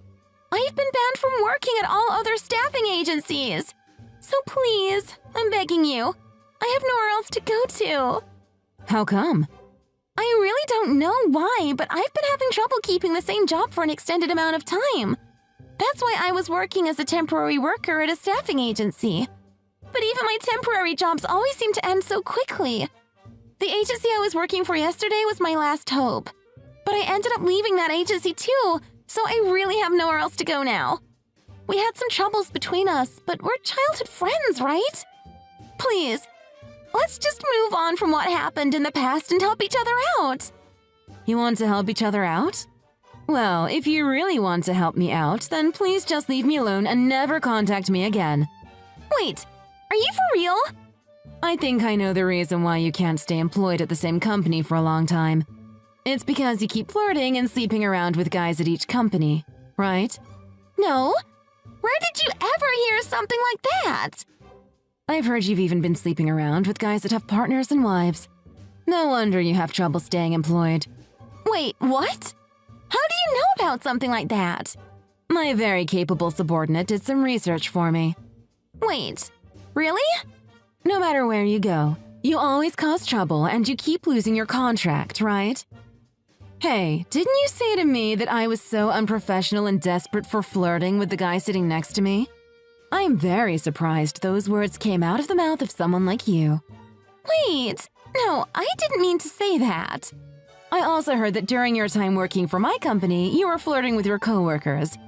I've been banned from working at all other staffing agencies. So please, I'm begging you. I have nowhere else to go to. How come? I really don't know why, but I've been having trouble keeping the same job for an extended amount of time. That's why I was working as a temporary worker at a staffing agency. But even my temporary jobs always seem to end so quickly. The agency I was working for yesterday was my last hope. But I ended up leaving that agency too, so I really have nowhere else to go now. We had some troubles between us, but we're childhood friends, right? Please, let's just move on from what happened in the past and help each other out. You want to help each other out? Well, if you really want to help me out, then please just leave me alone and never contact me again. Wait, are you for real? I think I know the reason why you can't stay employed at the same company for a long time. It's because you keep flirting and sleeping around with guys at each company, right? No. Where did you ever hear something like that? I've heard you've even been sleeping around with guys that have partners and wives. No wonder you have trouble staying employed. Wait, what? How do you know about something like that? My very capable subordinate did some research for me. Wait, really? No matter where you go, you always cause trouble and you keep losing your contract, right? Hey, didn't you say to me that I was so unprofessional and desperate for flirting with the guy sitting next to me? I'm very surprised those words came out of the mouth of someone like you. Wait, no, I didn't mean to say that. I also heard that during your time working for my company, you were flirting with your coworkers.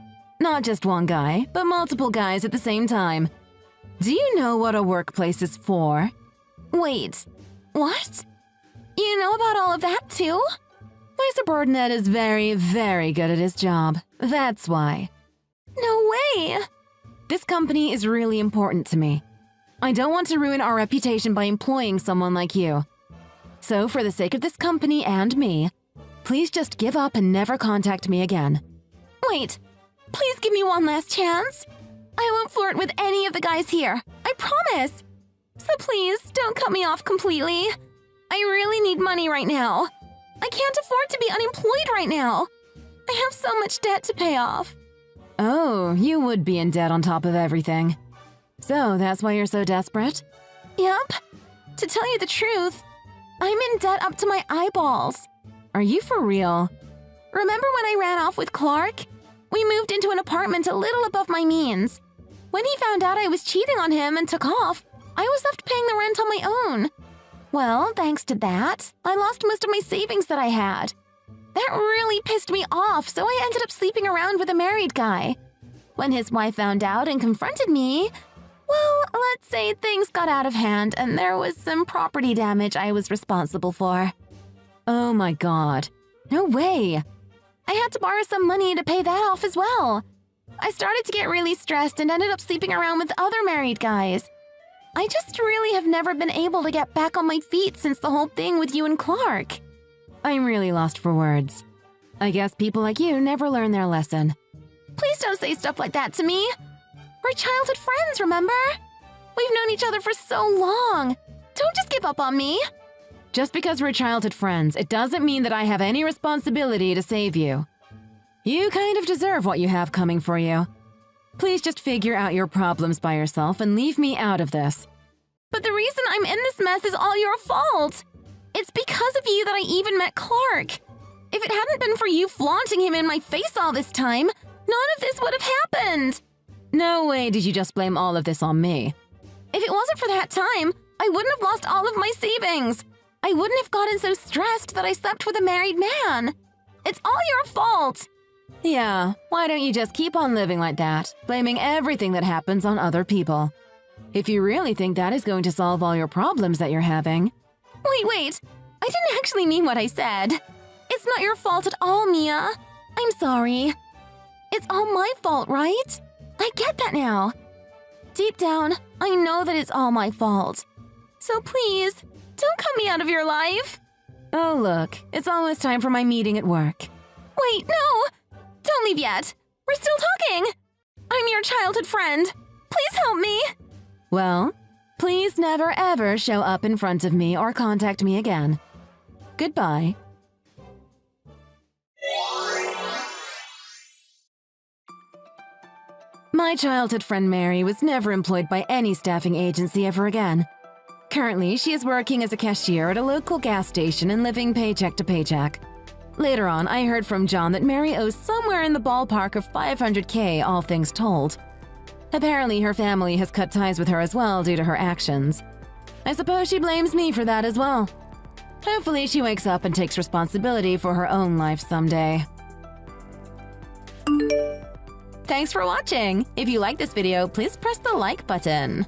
Not just one guy, but multiple guys at the same time. Do you know what a workplace is for? Wait, what? You know about all of that too? My subordinate is very, very good at his job. That's why. No way! This company is really important to me. I don't want to ruin our reputation by employing someone like you. So for the sake of this company and me, please just give up and never contact me again. Wait, please give me one last chance. I won't flirt with any of the guys here, I promise. So please, don't cut me off completely. I really need money right now. I can't afford to be unemployed right now. I have so much debt to pay off. Oh, you would be in debt on top of everything. So that's why you're so desperate? Yep. To tell you the truth, I'm in debt up to my eyeballs. Are you for real? Remember when I ran off with Clark? We moved into an apartment a little above my means. When he found out I was cheating on him and took off, I was left paying the rent on my own. Well, thanks to that, I lost most of my savings that I had. That really pissed me off, so I ended up sleeping around with a married guy. When his wife found out and confronted me, well, let's say things got out of hand and there was some property damage I was responsible for. Oh my god. No way. I had to borrow some money to pay that off as well. I started to get really stressed and ended up sleeping around with other married guys. I just really have never been able to get back on my feet since the whole thing with you and Clark. I'm really lost for words. I guess people like you never learn their lesson. Please don't say stuff like that to me. We're childhood friends, remember? We've known each other for so long. Don't just give up on me. Just because we're childhood friends, it doesn't mean that I have any responsibility to save you. You kind of deserve what you have coming for you. Please just figure out your problems by yourself and leave me out of this. But the reason I'm in this mess is all your fault. It's because of you that I even met Clark. If it hadn't been for you flaunting him in my face all this time, none of this would have happened. No way did you just blame all of this on me. If it wasn't for that time, I wouldn't have lost all of my savings. I wouldn't have gotten so stressed that I slept with a married man. It's all your fault. Yeah, why don't you just keep on living like that, blaming everything that happens on other people? If you really think that is going to solve all your problems that you're having. Wait. I didn't actually mean what I said. It's not your fault at all, Mia. I'm sorry. It's all my fault, right? I get that now. Deep down, I know that it's all my fault. So please, don't cut me out of your life. Oh, look, it's almost time for my meeting at work. Wait, no! Don't leave yet. We're still talking. I'm your childhood friend. Please help me. Well, please never ever show up in front of me or contact me again. Goodbye. My childhood friend Mary was never employed by any staffing agency ever again. Currently, she is working as a cashier at a local gas station and living paycheck to paycheck. Later on, I heard from John that Mary owes somewhere in the ballpark of $500K, all things told. Apparently, her family has cut ties with her as well due to her actions. I suppose she blames me for that as well. Hopefully, she wakes up and takes responsibility for her own life someday. Thanks for watching! If you like this video, please press the like button.